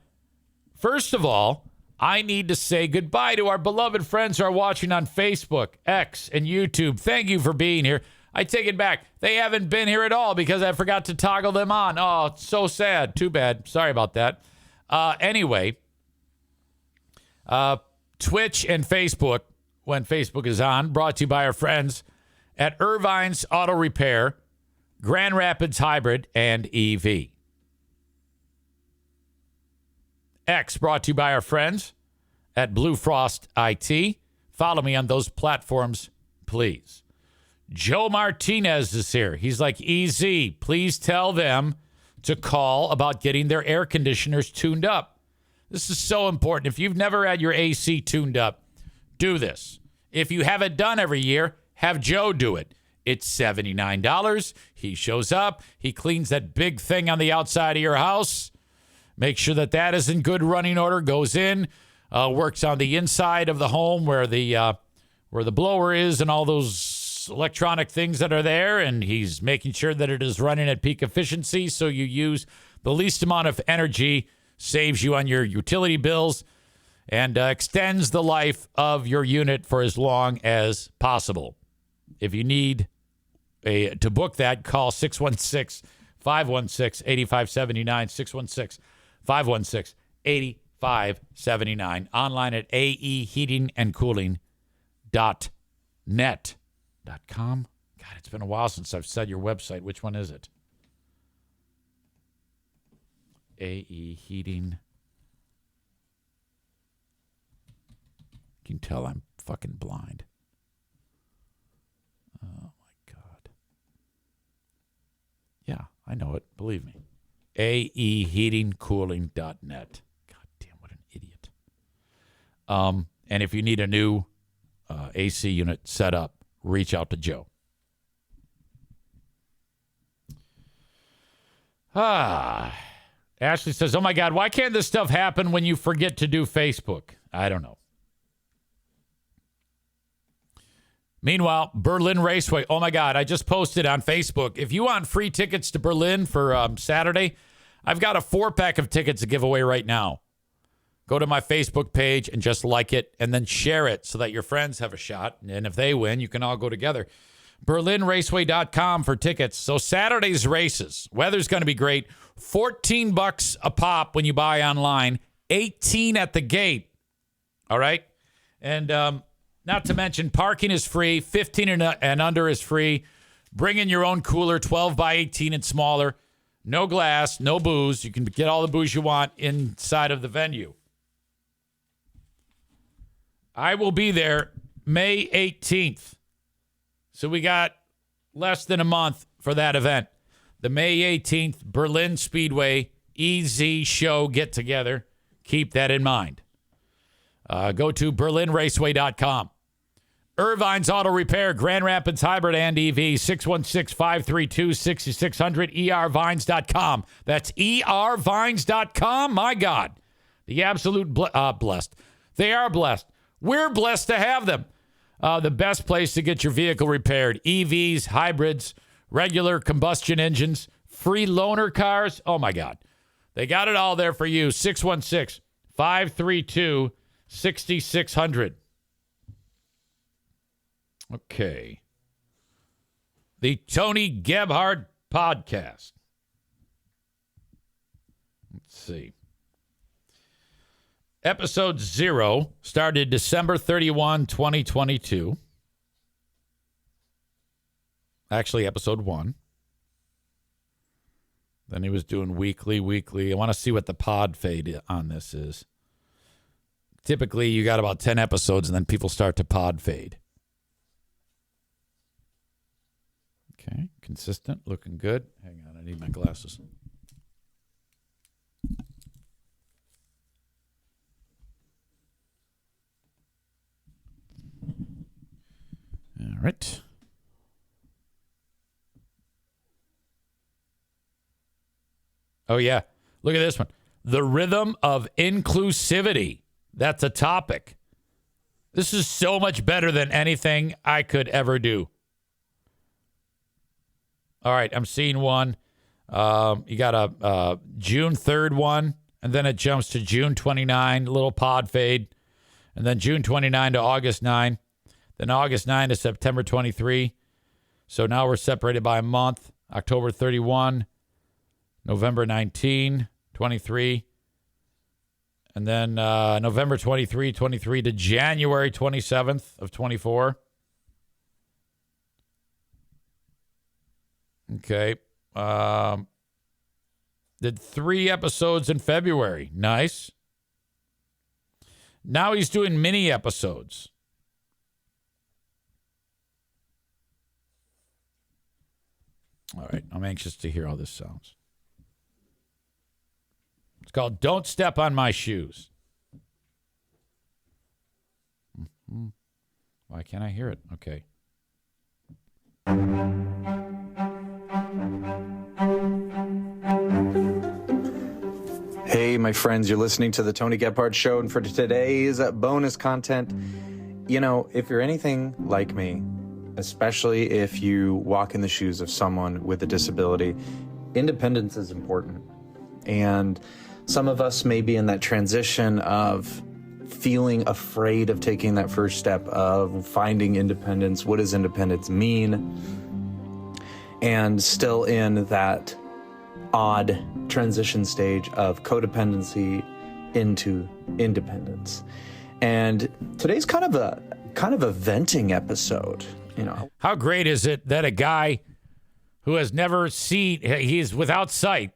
first of all, I need to say goodbye to our beloved friends who are watching on Facebook, X, and YouTube. Thank you for being here. I take it back. They haven't been here at all because I forgot to toggle them on. Oh, it's so sad. Too bad. Sorry about that. Anyway, Twitch and Facebook, when Facebook is on, brought to you by our friends at Irvine's Auto Repair, Grand Rapids Hybrid, and EV. X brought to you by our friends at Blue Frost IT. Follow me on those platforms, please. Joe Martinez is here. He's like, EZ, please tell them to call about getting their air conditioners tuned up. This is so important. If you've never had your AC tuned up, do this. If you have it done every year, have Joe do it. It's $79. He shows up. He cleans that big thing on the outside of your house. Make sure that is in good running order. Goes in, works on the inside of the home where the blower is and all those electronic things that are there. And he's making sure that it is running at peak efficiency so you use the least amount of energy, saves you on your utility bills, and extends the life of your unit for as long as possible. If you need to book that, call 616-516-8579, 616-516-8579, online at aeheatingandcooling.net.com. God, it's been a while since I've said your website. Which one is it? AE Heating. You can tell I'm fucking blind. Oh, my God. Yeah, I know it. Believe me. aeheatingcooling.net. God damn, what an idiot. And if you need a new AC unit set up, reach out to Joe. Ashley says, oh, my God, why can't this stuff happen when you forget to do Facebook? I don't know. Meanwhile, Berlin Raceway. Oh, my God. I just posted on Facebook. If you want free tickets to Berlin for Saturday, I've got a 4-pack of tickets to give away right now. Go to my Facebook page and just like it and then share it so that your friends have a shot. And if they win, you can all go together. BerlinRaceway.com for tickets. So Saturday's races. Weather's going to be great. $14 a pop when you buy online. $18 at the gate. All right? And not to mention, parking is free. 15 and under is free. Bring in your own cooler, 12 by 18 and smaller. No glass, no booze. You can get all the booze you want inside of the venue. I will be there May 18th. So we got less than a month for that event. The May 18th Berlin Speedway EZ show get-together. Keep that in mind. Go to BerlinRaceway.com. Irvine's Auto Repair, Grand Rapids Hybrid and EV, 616-532-6600, ervines.com. That's ervines.com. My God. The absolute blessed. They are blessed. We're blessed to have them. The best place to get your vehicle repaired. EVs, hybrids, regular combustion engines, free loaner cars. Oh, my God. They got it all there for you. 616-532-6600. 6,600. Okay. The Tony Gebhard podcast. Let's see. Episode 0 started December 31, 2022. Actually, episode 1. Then he was doing weekly. I want to see what the pod fade on this is. Typically, you got about 10 episodes, and then people start to pod fade. Okay, consistent, looking good. Hang on, I need my glasses. All right. Oh, yeah. Look at this one. The rhythm of inclusivity. That's a topic. This is so much better than anything I could ever do. All right, I'm seeing one. You got a June 3rd one, and then it jumps to June 29, little pod fade, and then June 29 to August 9, then August 9 to September 23. So now we're separated by a month. October 31, November 19, 23, and then November 23 to January 27th of 24. Okay. Did 3 episodes in February. Nice. Now he's doing mini episodes. All right. I'm anxious to hear how this sounds. It's called Don't Step on My Shoes. Mm-hmm. Why can't I hear it? Okay. Hey, my friends, you're listening to the Tony Gebhard Show, and for today's bonus content, you know, if you're anything like me, especially if you walk in the shoes of someone with a disability, independence is important. And some of us may be in that transition of feeling afraid of taking that first step of finding independence. What does independence mean? And still in that odd transition stage of codependency into independence. And today's kind of a venting episode, you know. How great is it that a guy who has never seen, he's without sight,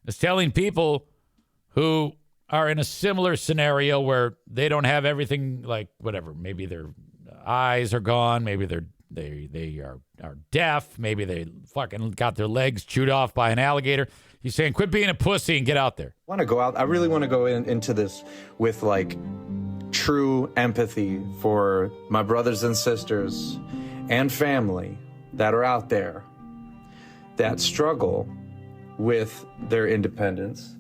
is telling people who are in a similar scenario where they don't have everything, like whatever, maybe their eyes are gone, maybe they are deaf, maybe they fucking got their legs chewed off by an alligator. He's saying, quit being a pussy and get out there. I really want to go into this with like true empathy for my brothers and sisters and family that are out there that struggle with their independence,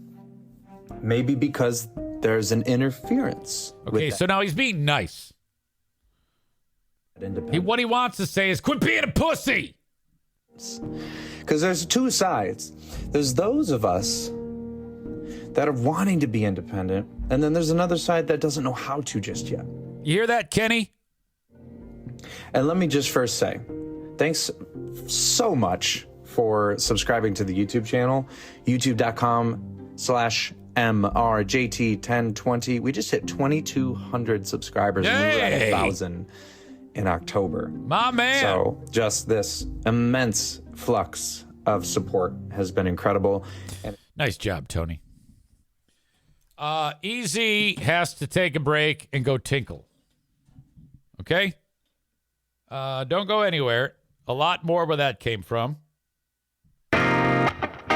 maybe because there's an interference. Okay, so now he's being nice. What he wants to say is, quit being a pussy. Because there's two sides. There's those of us that are wanting to be independent, and then there's another side that doesn't know how to just yet. You hear that, Kenny? And let me just first say, thanks so much for subscribing to the YouTube channel, youtube.com/MRJT1020. We just hit 2,200 subscribers. And we were at 1,000 in October. My man. So just this immense flux of support has been incredible. And nice job, Tony. EZ has to take a break and go tinkle. Okay? Don't go anywhere. A lot more where that came from.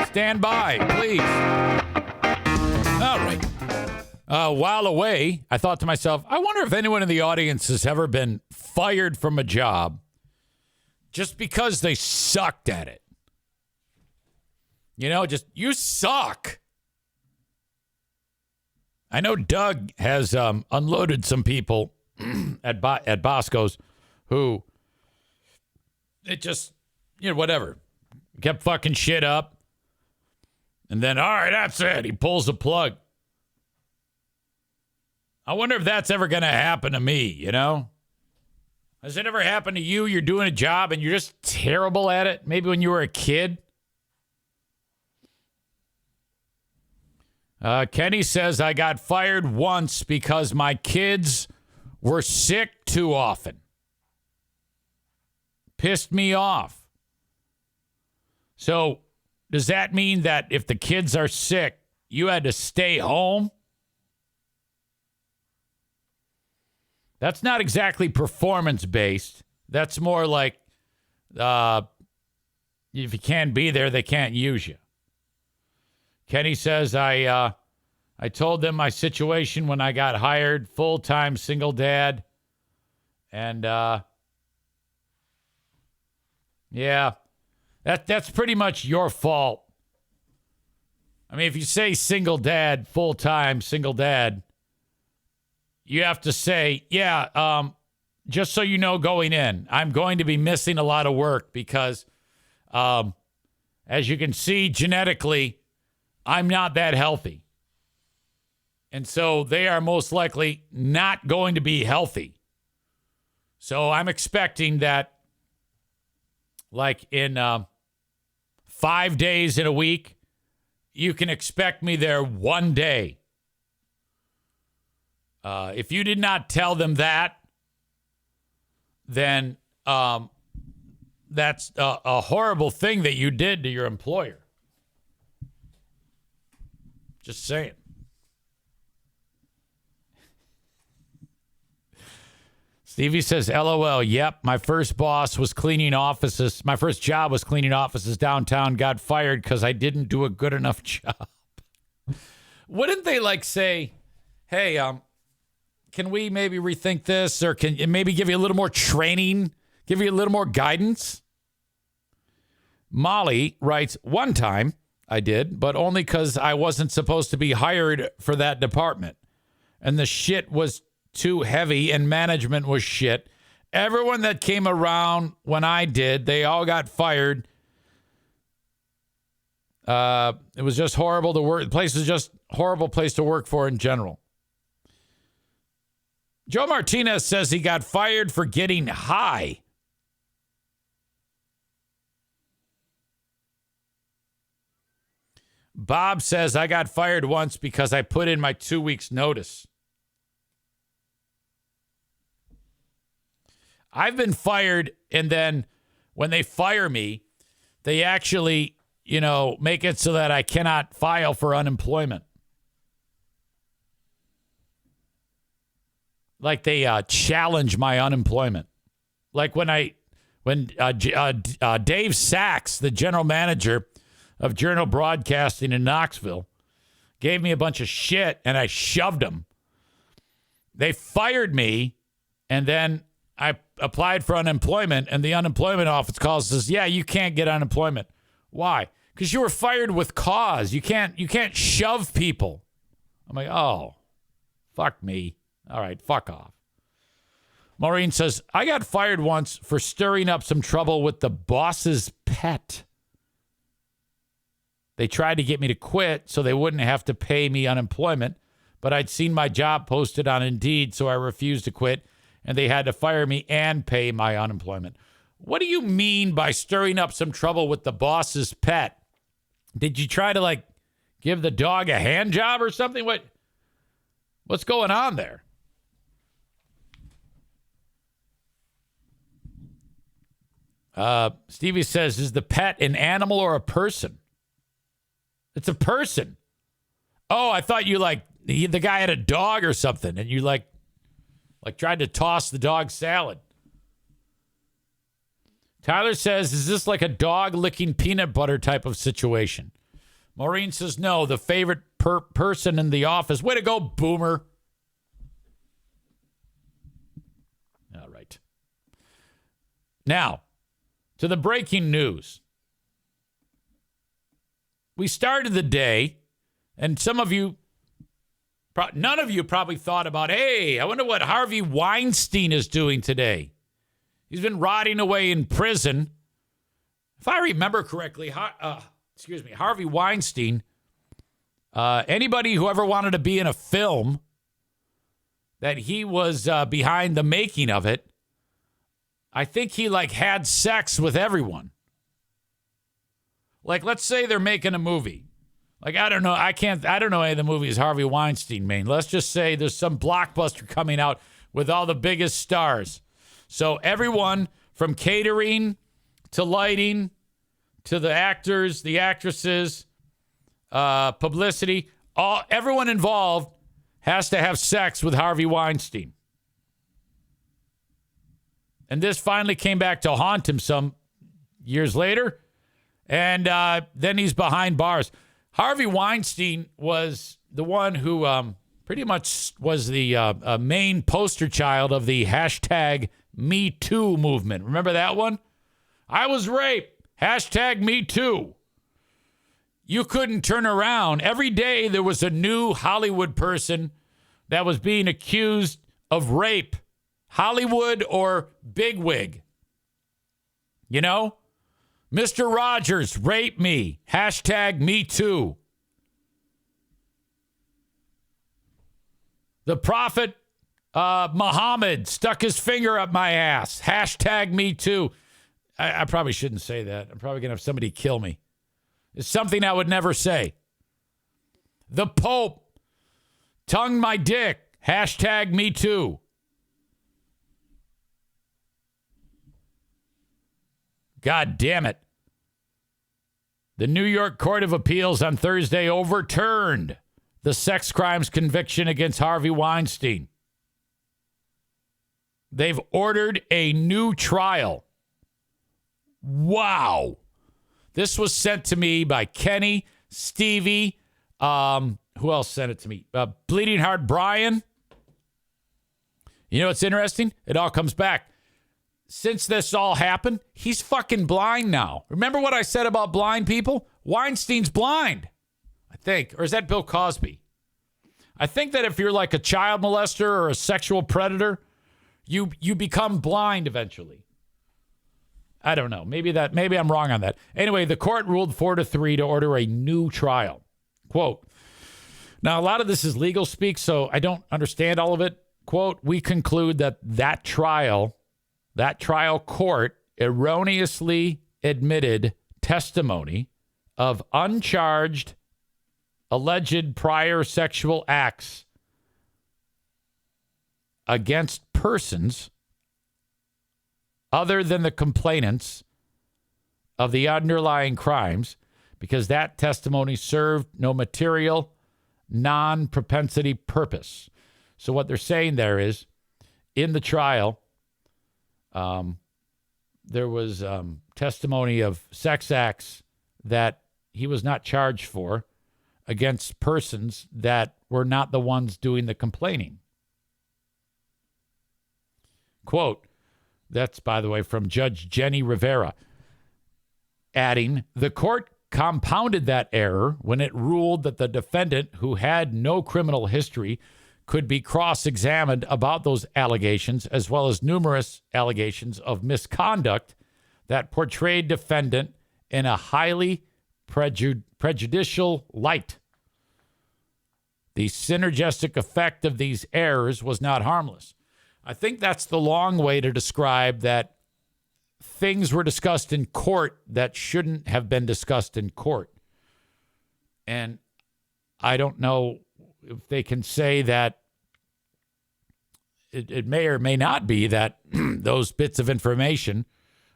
Stand by, please. All right. While away, I thought to myself, I wonder if anyone in the audience has ever been fired from a job just because they sucked at it. You know, just, you suck. I know Doug has unloaded some people at Bosco's who, it just, you know, whatever, kept fucking shit up. And then, all right, that's it. He pulls the plug. I wonder if that's ever going to happen to me, you know? Has it ever happened to you? You're doing a job and you're just terrible at it? Maybe when you were a kid? Kenny says, I got fired once because my kids were sick too often. Pissed me off. So, does that mean that if the kids are sick, you had to stay home? That's not exactly performance-based. That's more like if you can't be there, they can't use you. Kenny says, I told them my situation when I got hired, full-time single dad. And, yeah, that's pretty much your fault. I mean, if you say single dad, full-time single dad, you have to say, just so you know going in, I'm going to be missing a lot of work because, as you can see, genetically, I'm not that healthy. And so they are most likely not going to be healthy. So I'm expecting that, like in 5 days in a week, you can expect me there one day. If you did not tell them that, then that's a horrible thing that you did to your employer. Just saying. Stevie says, LOL, yep, my first job was cleaning offices downtown, got fired because I didn't do a good enough job. Wouldn't they like say, hey, can we maybe rethink this, or can it maybe give you a little more training, give you a little more guidance? Molly writes, one time I did, but only because I wasn't supposed to be hired for that department. And the shit was too heavy and management was shit. Everyone that came around when I did, they all got fired. It was just horrible to work. The place was just horrible place to work for in general. Joe Martinez says he got fired for getting high. Bob says, I got fired once because I put in my 2 weeks notice. I've been fired, and then when they fire me, they actually, make it so that I cannot file for unemployment. Like they challenge my unemployment. Like when Dave Sachs, the general manager of Journal Broadcasting in Knoxville, gave me a bunch of shit, and I shoved him. They fired me, and then I applied for unemployment, and the unemployment office calls and says, yeah, you can't get unemployment. Why? Because you were fired with cause. You can't shove people. I'm like, oh, fuck me. All right, fuck off. Maureen says, I got fired once for stirring up some trouble with the boss's pet. They tried to get me to quit so they wouldn't have to pay me unemployment, but I'd seen my job posted on Indeed, so I refused to quit, and they had to fire me and pay my unemployment. What do you mean by stirring up some trouble with the boss's pet? Did you try to, give the dog a hand job or something? What's going on there? Stevie says, is the pet an animal or a person? It's a person. Oh, I thought you the guy had a dog or something, and you tried to toss the dog salad. Tyler says, is this like a dog licking peanut butter type of situation? Maureen says, no, the favorite person in the office. Way to go, boomer. All right. Now, to the breaking news. We started the day, and some of you, none of you probably thought about, hey, I wonder what Harvey Weinstein is doing today. He's been rotting away in prison. If I remember correctly, Harvey Weinstein, anybody who ever wanted to be in a film that he was behind the making of it. I think he had sex with everyone. Let's say they're making a movie. I don't know. I don't know any of the movies Harvey Weinstein made. Let's just say there's some blockbuster coming out with all the biggest stars. So everyone from catering to lighting to the actors, the actresses, publicity, everyone involved has to have sex with Harvey Weinstein. And this finally came back to haunt him some years later. And then he's behind bars. Harvey Weinstein was the one who pretty much was the main poster child of the hashtag Me Too movement. Remember that one? I was raped. Hashtag Me Too. You couldn't turn around. Every day there was a new Hollywood person that was being accused of rape. Hollywood or bigwig. You know? Mr. Rogers raped me. Hashtag Me Too. The prophet Muhammad stuck his finger up my ass. Hashtag Me Too. I probably shouldn't say that. I'm probably going to have somebody kill me. It's something I would never say. The Pope tongued my dick. Hashtag Me Too. God damn it. The New York Court of Appeals on Thursday overturned the sex crimes conviction against Harvey Weinstein. They've ordered a new trial. Wow. This was sent to me by Kenny, Stevie, who else sent it to me? Bleeding Heart Brian. You know what's interesting? It all comes back. Since this all happened, he's fucking blind now. Remember what I said about blind people? Weinstein's blind, I think. Or is that Bill Cosby? I think that if you're like a child molester or a sexual predator, you become blind eventually. I don't know. Maybe I'm wrong on that. Anyway, the court ruled 4-3 to order a new trial. Quote, now a lot of this is legal speak, so I don't understand all of it. Quote, we conclude that trial court erroneously admitted testimony of uncharged alleged prior sexual acts against persons other than the complainants of the underlying crimes, because that testimony served no material, non-propensity purpose. So what they're saying there is, in the trial, there was testimony of sex acts that he was not charged for against persons that were not the ones doing the complaining. Quote, that's, by the way, from Judge Jenny Rivera, adding, the court compounded that error when it ruled that the defendant, who had no criminal history, could be cross-examined about those allegations, as well as numerous allegations of misconduct that portrayed defendant in a highly prejudicial light. The synergistic effect of these errors was not harmless. I think that's the long way to describe that things were discussed in court that shouldn't have been discussed in court. And I don't know if they can say that it may or may not be that those bits of information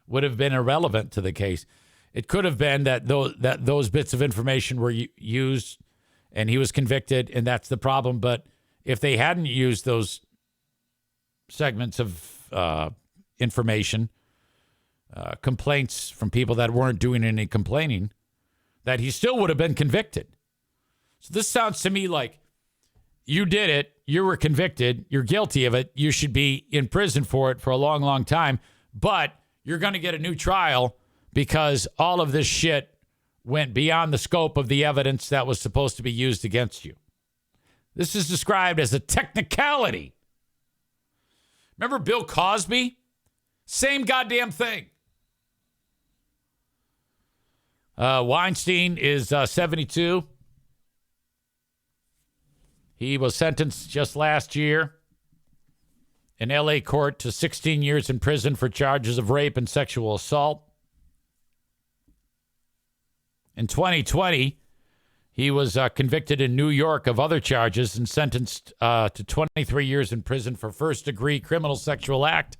would have been irrelevant to the case. It could have been that those bits of information were used and he was convicted, and that's the problem. But if they hadn't used those segments of information, complaints from people that weren't doing any complaining, that he still would have been convicted. So this sounds to me like you did it, you were convicted, you're guilty of it, you should be in prison for it for a long, long time, but you're going to get a new trial because all of this shit went beyond the scope of the evidence that was supposed to be used against you. This is described as a technicality. Remember Bill Cosby? Same goddamn thing. Weinstein is 72. He was sentenced just last year in L.A. court to 16 years in prison for charges of rape and sexual assault. In 2020, he was convicted in New York of other charges and sentenced to 23 years in prison for first-degree criminal sexual act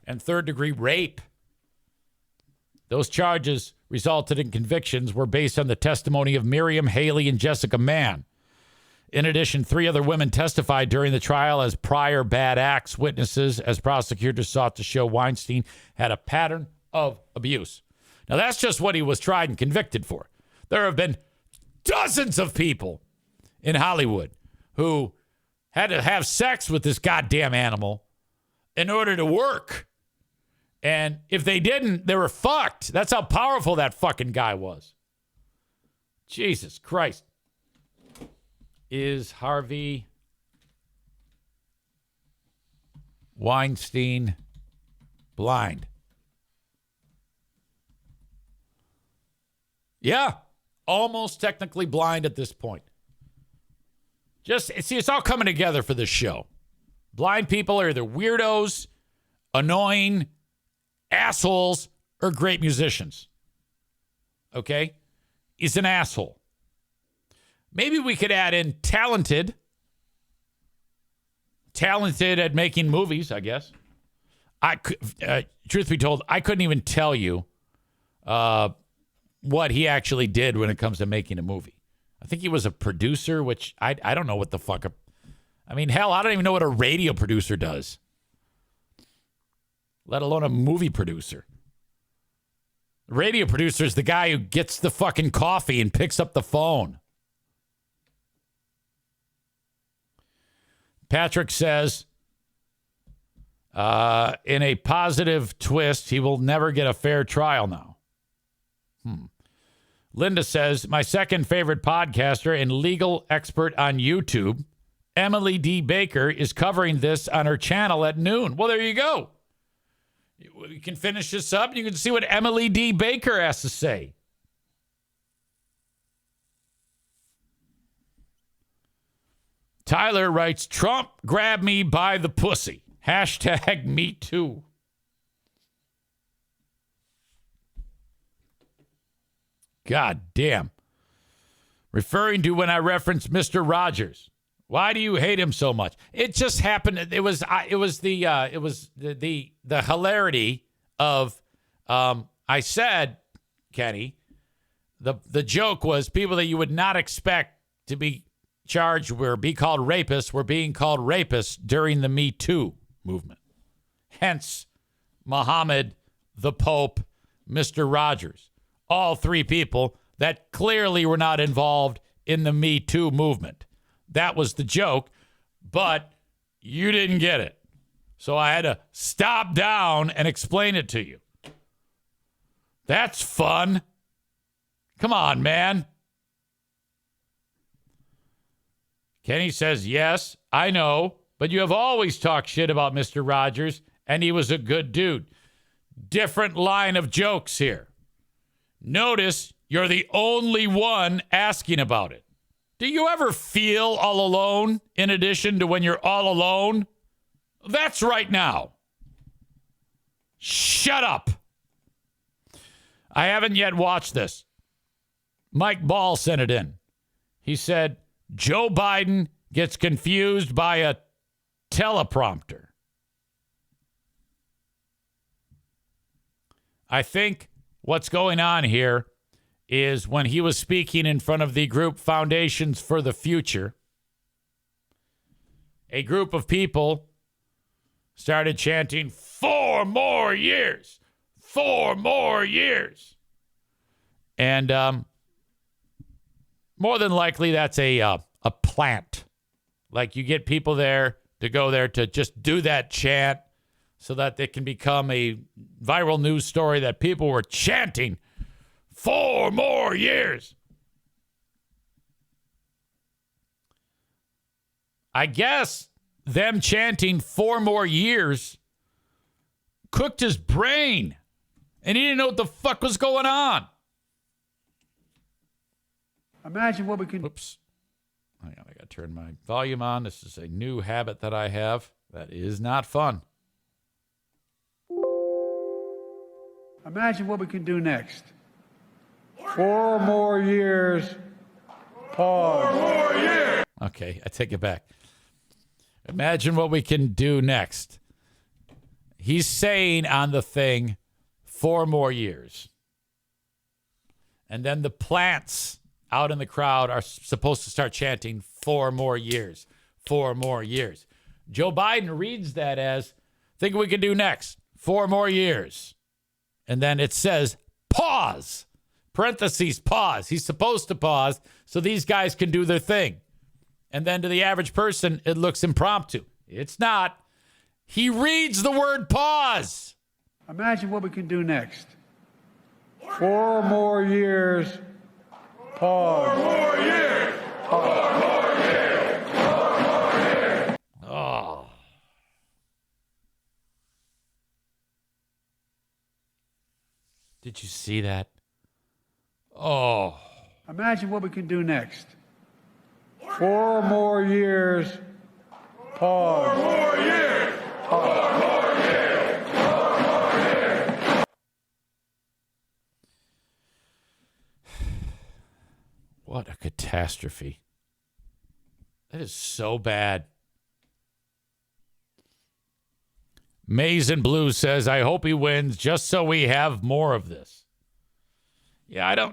and third-degree rape. Those charges resulted in convictions were based on the testimony of Miriam, Haley, and Jessica Mann. In addition, 3 other women testified during the trial as prior bad acts witnesses as prosecutors sought to show Weinstein had a pattern of abuse. Now, that's just what he was tried and convicted for. There have been dozens of people in Hollywood who had to have sex with this goddamn animal in order to work. And if they didn't, they were fucked. That's how powerful that fucking guy was. Jesus Christ. Is Harvey Weinstein blind? Yeah, almost technically blind at this point. See, it's all coming together for this show. Blind people are either weirdos, annoying, assholes, or great musicians. Okay? He's an asshole. Maybe we could add in talented at making movies, I guess. Truth be told, I couldn't even tell you what he actually did when it comes to making a movie. I think he was a producer, which I don't know what the fuck. Hell, I don't even know what a radio producer does, let alone a movie producer. A radio producer is the guy who gets the fucking coffee and picks up the phone. Patrick says, in a positive twist, he will never get a fair trial now. Linda says, my second favorite podcaster and legal expert on YouTube, Emily D. Baker, is covering this on her channel at noon. Well, there you go. You can finish this up and you can see what Emily D. Baker has to say. Tyler writes, Trump grabbed me by the pussy. Hashtag me too. God damn. Referring to when I referenced Mr. Rogers. Why do you hate him so much? It just happened. It was the hilarity of I said, Kenny, the joke was people that you would not expect to be charged or be called rapists were being called rapists during the Me Too movement. Hence, Muhammad, the Pope, Mr. Rogers. All 3 people that clearly were not involved in the Me Too movement. That was the joke, but you didn't get it. So I had to stop down and explain it to you. That's fun. Come on, man. Kenny says, yes, I know, but you have always talked shit about Mr. Rogers, and he was a good dude. Different line of jokes here. Notice you're the only one asking about it. Do you ever feel all alone in addition to when you're all alone? That's right now. Shut up. I haven't yet watched this. Mike Ball sent it in. He said, Joe Biden gets confused by a teleprompter. I think what's going on here is when he was speaking in front of the group Foundations for the Future, a group of people started chanting, 4 more years, 4 more years. And more than likely, that's a plant. Like you get people there to go there to just do that chant so that it can become a viral news story that people were chanting 4 more years. I guess them chanting 4 more years cooked his brain, and he didn't know what the fuck was going on. Imagine what we can... Oops. Hang on, I got to turn my volume on. This is a new habit that I have That is not fun. Imagine what we can do next. 4 more years. Pause. 4 more years. Okay, I take it back. Imagine what we can do next. He's saying on the thing, 4 more years. And then the plants out in the crowd are supposed to start chanting 4 more years, 4 more years. Joe Biden reads that as, think we can do next, 4 more years. And then it says, pause, parentheses, pause. He's supposed to pause so these guys can do their thing. And then to the average person, it looks impromptu. It's not. He reads the word pause. Imagine what we can do next. 4 more years. Pause. 4 more years. Pause. 4 more years. 4 more years. Oh. Did you see that? Oh. Imagine what we can do next. 4 more years. Pause. 4 more years. Pause. 4 more years. 4 more years. What a catastrophe. That is so bad. Maize and Blue says, I hope he wins just so we have more of this. Yeah,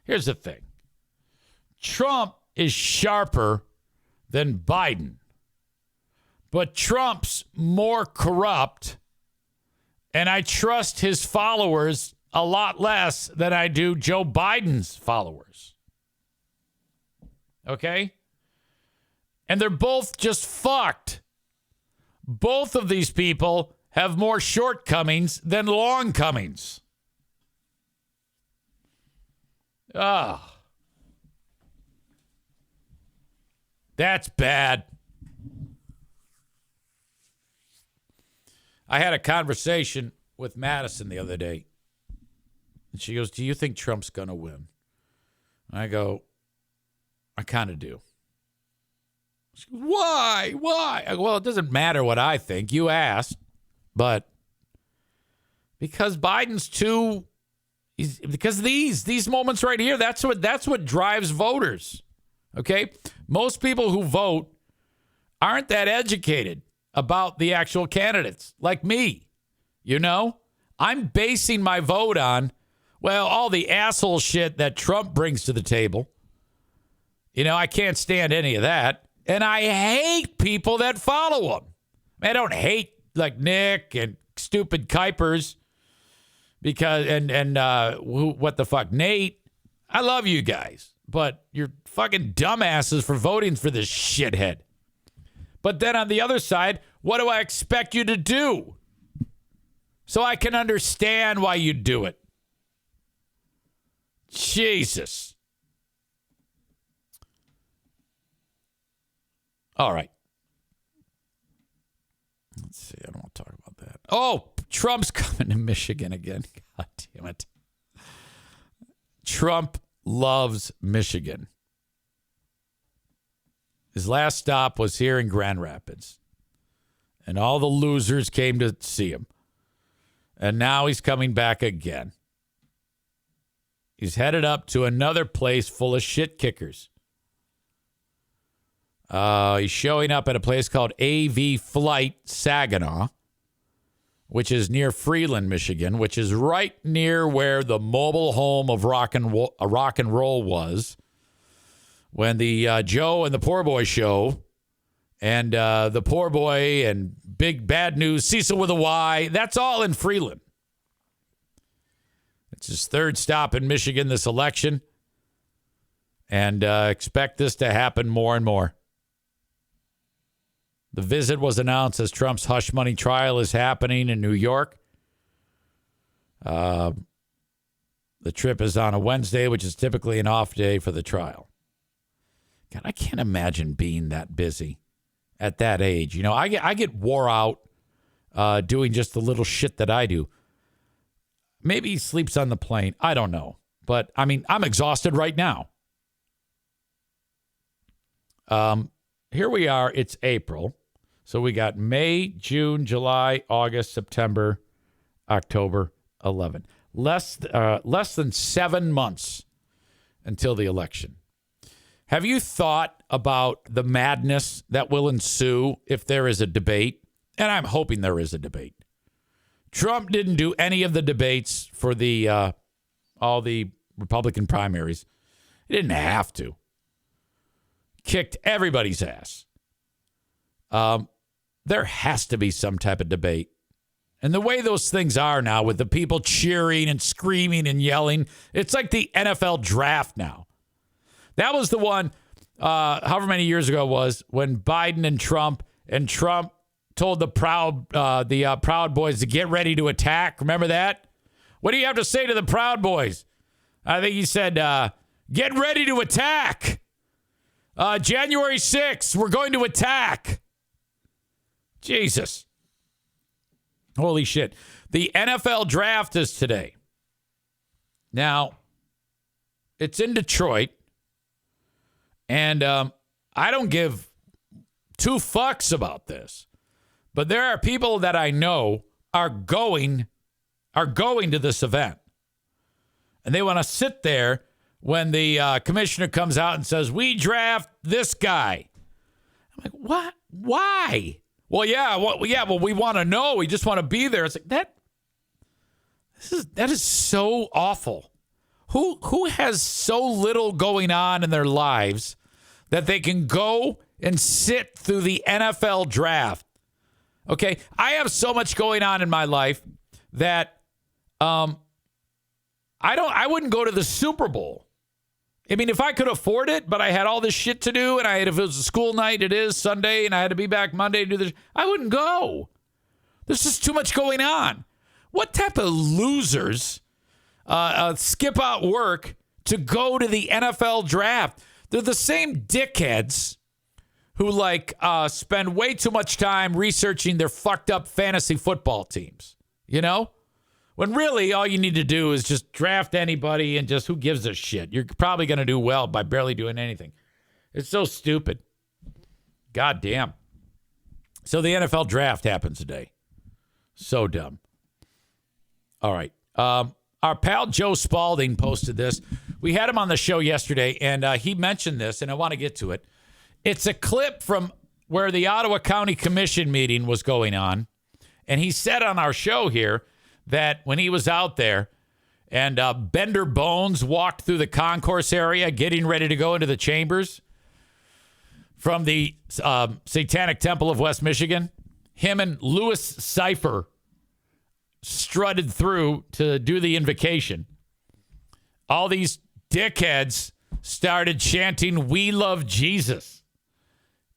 here's the thing. Trump is sharper than Biden, but Trump's more corrupt, and I trust his followers a lot less than I do Joe Biden's followers. Okay? And they're both just fucked. Both of these people have more shortcomings than longcomings. Ah. That's bad. I had a conversation with Madison the other day. And she goes, do you think Trump's going to win? And I go, I kind of do. She goes, why? Why? I go, well, it doesn't matter what I think. You asked. But because Biden's too... because these moments right here, that's what drives voters. Okay? Most people who vote aren't that educated about the actual candidates, like me. You know? I'm basing my vote on, well, all the asshole shit that Trump brings to the table. You know, I can't stand any of that. And I hate people that follow him. I don't hate like Nick and stupid Kuipers because what the fuck, Nate. I love you guys, but you're fucking dumbasses for voting for this shithead. But then on the other side, what do I expect you to do? So I can understand why you do it. Jesus. All right. Let's see. I don't want to talk about that. Oh, Trump's coming to Michigan again. God damn it. Trump loves Michigan. His last stop was here in Grand Rapids. And all the losers came to see him. And now he's coming back again. He's headed up to another place full of shit kickers. He's showing up at a place called AV Flight Saginaw, which is near Freeland, Michigan, which is right near where the mobile home of rock and roll was when the Joe and the Poor Boy show and the Poor Boy and Big Bad News, Cecil with a Y, that's all in Freeland. It's his third stop in Michigan this election, and expect this to happen more and more. The visit was announced as Trump's hush money trial is happening in New York. The trip is on a Wednesday, which is typically an off day for the trial. God, I can't imagine being that busy at that age. You know, I get wore out doing just the little shit that I do. Maybe he sleeps on the plane. I don't know. But, I mean, I'm exhausted right now. here we are. It's April. So we got May, June, July, August, September, October, 11. Less than 7 months until the election. Have you thought about the madness that will ensue if there is a debate? And I'm hoping there is a debate. Trump didn't do any of the debates for the all the Republican primaries. He didn't have to. Kicked everybody's ass. There has to be some type of debate. And the way those things are now with the people cheering and screaming and yelling, it's like the NFL draft now. That was the one, however many years ago it was, when Biden and Trump told the Proud Boys to get ready to attack. Remember that? What do you have to say to the Proud Boys? I think he said, get ready to attack. January 6th, we're going to attack. Jesus. Holy shit. The NFL draft is today. Now, it's in Detroit. And I don't give two fucks about this. But there are people that I know are going to this event. And they want to sit there when the commissioner comes out and says, we draft this guy. I'm like, what? Why? Well, well, we want to know. We just want to be there. It's like that is so awful. Who has so little going on in their lives that they can go and sit through the NFL draft? Okay, I have so much going on in my life that I wouldn't go to the Super Bowl. I mean, if I could afford it, but I had all this shit to do, and if it was a school night, it is Sunday, and I had to be back Monday to do this, I wouldn't go. There's just too much going on. What type of losers skip out work to go to the NFL draft? They're the same dickheads who spend way too much time researching their fucked up fantasy football teams, you know? When really all you need to do is just draft anybody and just who gives a shit? You're probably going to do well by barely doing anything. It's so stupid. God damn. So the NFL draft happens today. So dumb. All right. Our pal Joe Spalding posted this. We had him on the show yesterday, and he mentioned this, and I want to get to it. It's a clip from where the Ottawa County Commission meeting was going on, and he said on our show here that when he was out there and Bender Bones walked through the concourse area getting ready to go into the chambers from the Satanic Temple of West Michigan, him and Louis Cypher strutted through to do the invocation. All these dickheads started chanting, "We love Jesus."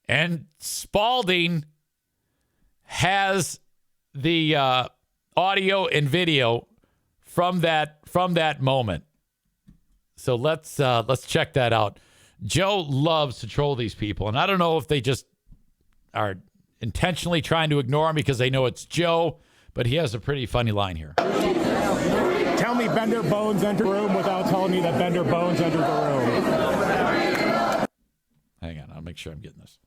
And Spalding has the audio and video from that moment. So let's check that out. Joe loves to troll these people, and I don't know if they just are intentionally trying to ignore him because they know it's Joe, but he has a pretty funny line here. Tell me Bender Bones entered the room without telling me that Bender Bones entered the room. Hang on, I'll make sure I'm getting this.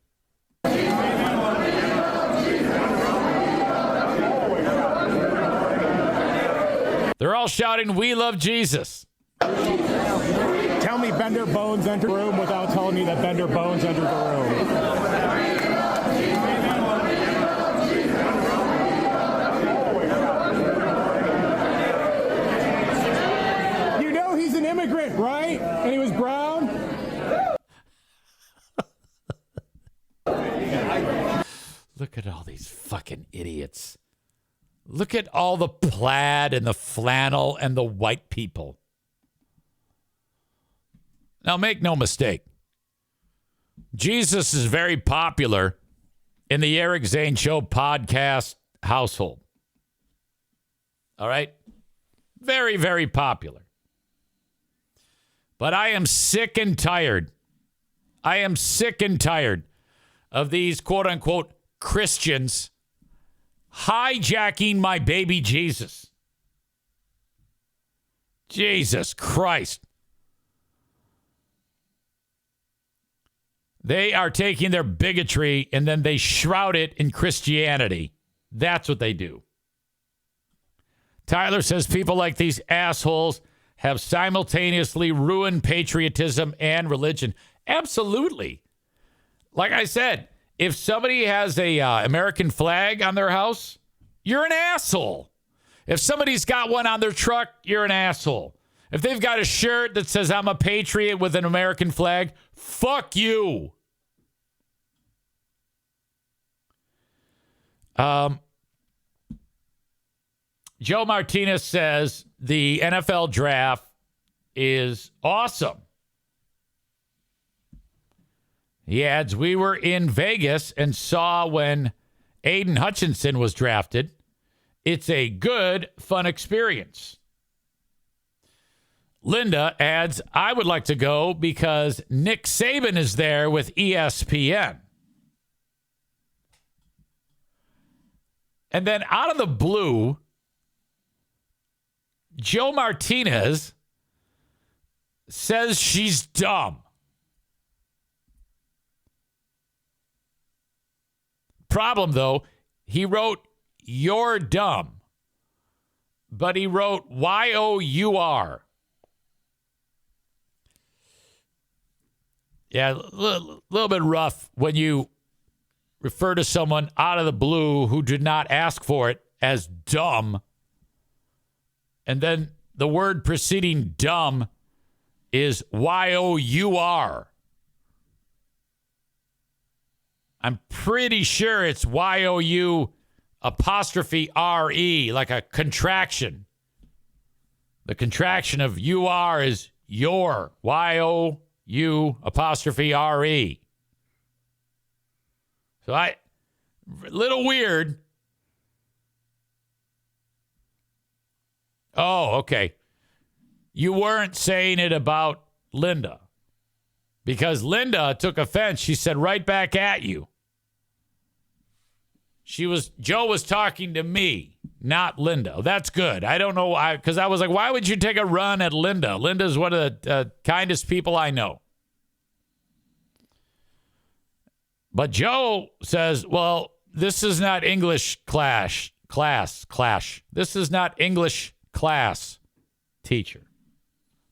They're all shouting, "We love Jesus." Tell me Bender Bones entered the room without telling me that Bender Bones entered the room. You know he's an immigrant, right? And he was brown? Look at all these fucking idiots. Look at all the plaid and the flannel and the white people. Now, make no mistake. Jesus is very popular in the Eric Zane Show podcast household. All right? Very, very popular. But I am sick and tired. I am sick and tired of these quote-unquote Christians hijacking my baby Jesus. Jesus Christ. They are taking their bigotry and then they shroud it in Christianity. That's what they do. Tyler says people like these assholes have simultaneously ruined patriotism and religion. Absolutely. Like I said, if somebody has a American flag on their house, you're an asshole. If somebody's got one on their truck, you're an asshole. If they've got a shirt that says I'm a patriot with an American flag, fuck you. Joe Martinez says the NFL draft is awesome. He adds, we were in Vegas and saw when Aiden Hutchinson was drafted. It's a good, fun experience. Linda adds, I would like to go because Nick Saban is there with ESPN. And then out of the blue, Joe Martinez says she's dumb. Problem, though, he wrote, you're dumb. But he wrote Y-O-U-R. Yeah, a little bit rough when you refer to someone out of the blue who did not ask for it as dumb. And then the word preceding dumb is Y-O-U-R. I'm pretty sure it's Y-O-U apostrophe R-E, like a contraction. The contraction of U-R is your. Y-O-U apostrophe R-E. So a little weird. Oh, okay. You weren't saying it about Linda. Because Linda took offense. She said right back at you. Joe was talking to me, not Linda. That's good. I don't know why, because I was like, why would you take a run at Linda? Linda's one of the kindest people I know. But Joe says, well, this is not English class. This is not English class, teacher.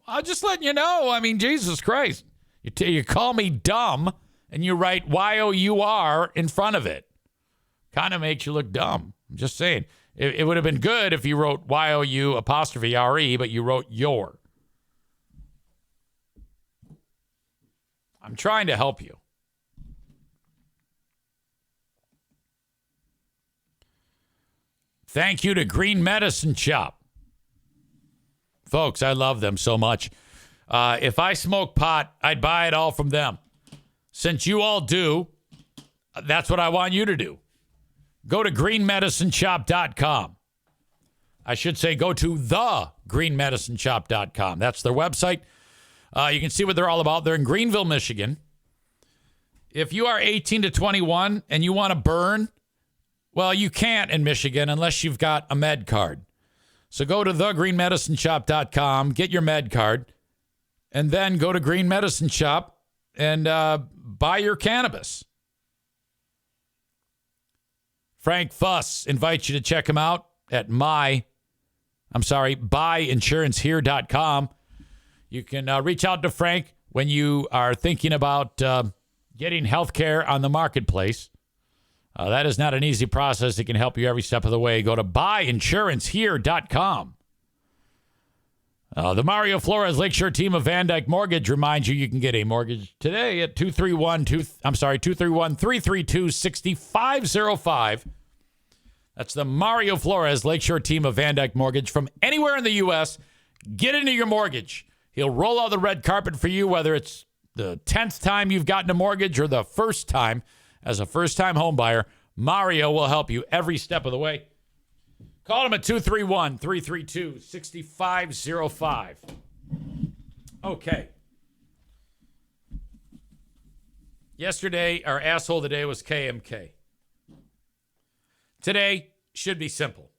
I'm just letting you know. I mean, Jesus Christ. You call me dumb and you write Y-O-U-R in front of it. Kind of makes you look dumb. I'm just saying. It would have been good if you wrote Y-O-U apostrophe R-E, but you wrote your. I'm trying to help you. Thank you to Green Medicine Shop. Folks, I love them so much. If I smoke pot, I'd buy it all from them. Since you all do, that's what I want you to do. Go to greenmedicineshop.com. I should say go to thegreenmedicineshop.com. That's their website. You can see what they're all about. They're in Greenville, Michigan. If you are 18 to 21 and you want to burn, well, you can't in Michigan unless you've got a med card. So go to thegreenmedicineshop.com, get your med card, and then go to Green Medicine Shop and buy your cannabis. Frank Fuss invites you to check him out at buyinsurancehere.com. You can reach out to Frank when you are thinking about getting health care on the marketplace. That is not an easy process. It can help you every step of the way. Go to buyinsurancehere.com. The Mario Flores Lakeshore team of Van Dyke Mortgage reminds you can get a mortgage today at 231-332-6505. That's the Mario Flores Lakeshore team of Van Dyke Mortgage from anywhere in the U.S. Get into your mortgage. He'll roll out the red carpet for you, whether it's the 10th time you've gotten a mortgage or the first time as a first-time home buyer. Mario will help you every step of the way. Call him at 231-332-6505. Okay. Yesterday, our asshole of the day was KMK. Today should be simple.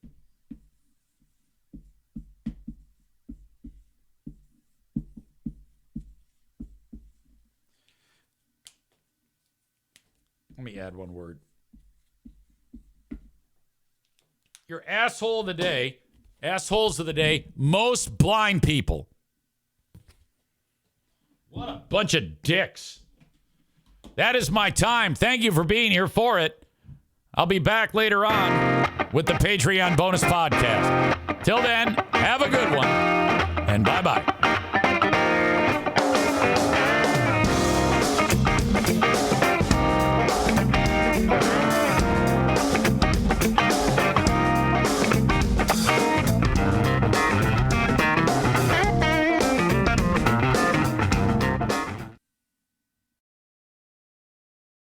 me add one word. Your asshole of the day. Assholes of the day. Most blind people. What a bunch of dicks. That is my time. Thank you for being here for it. I'll be back later on with the Patreon bonus podcast. Till then, have a good one, and bye-bye.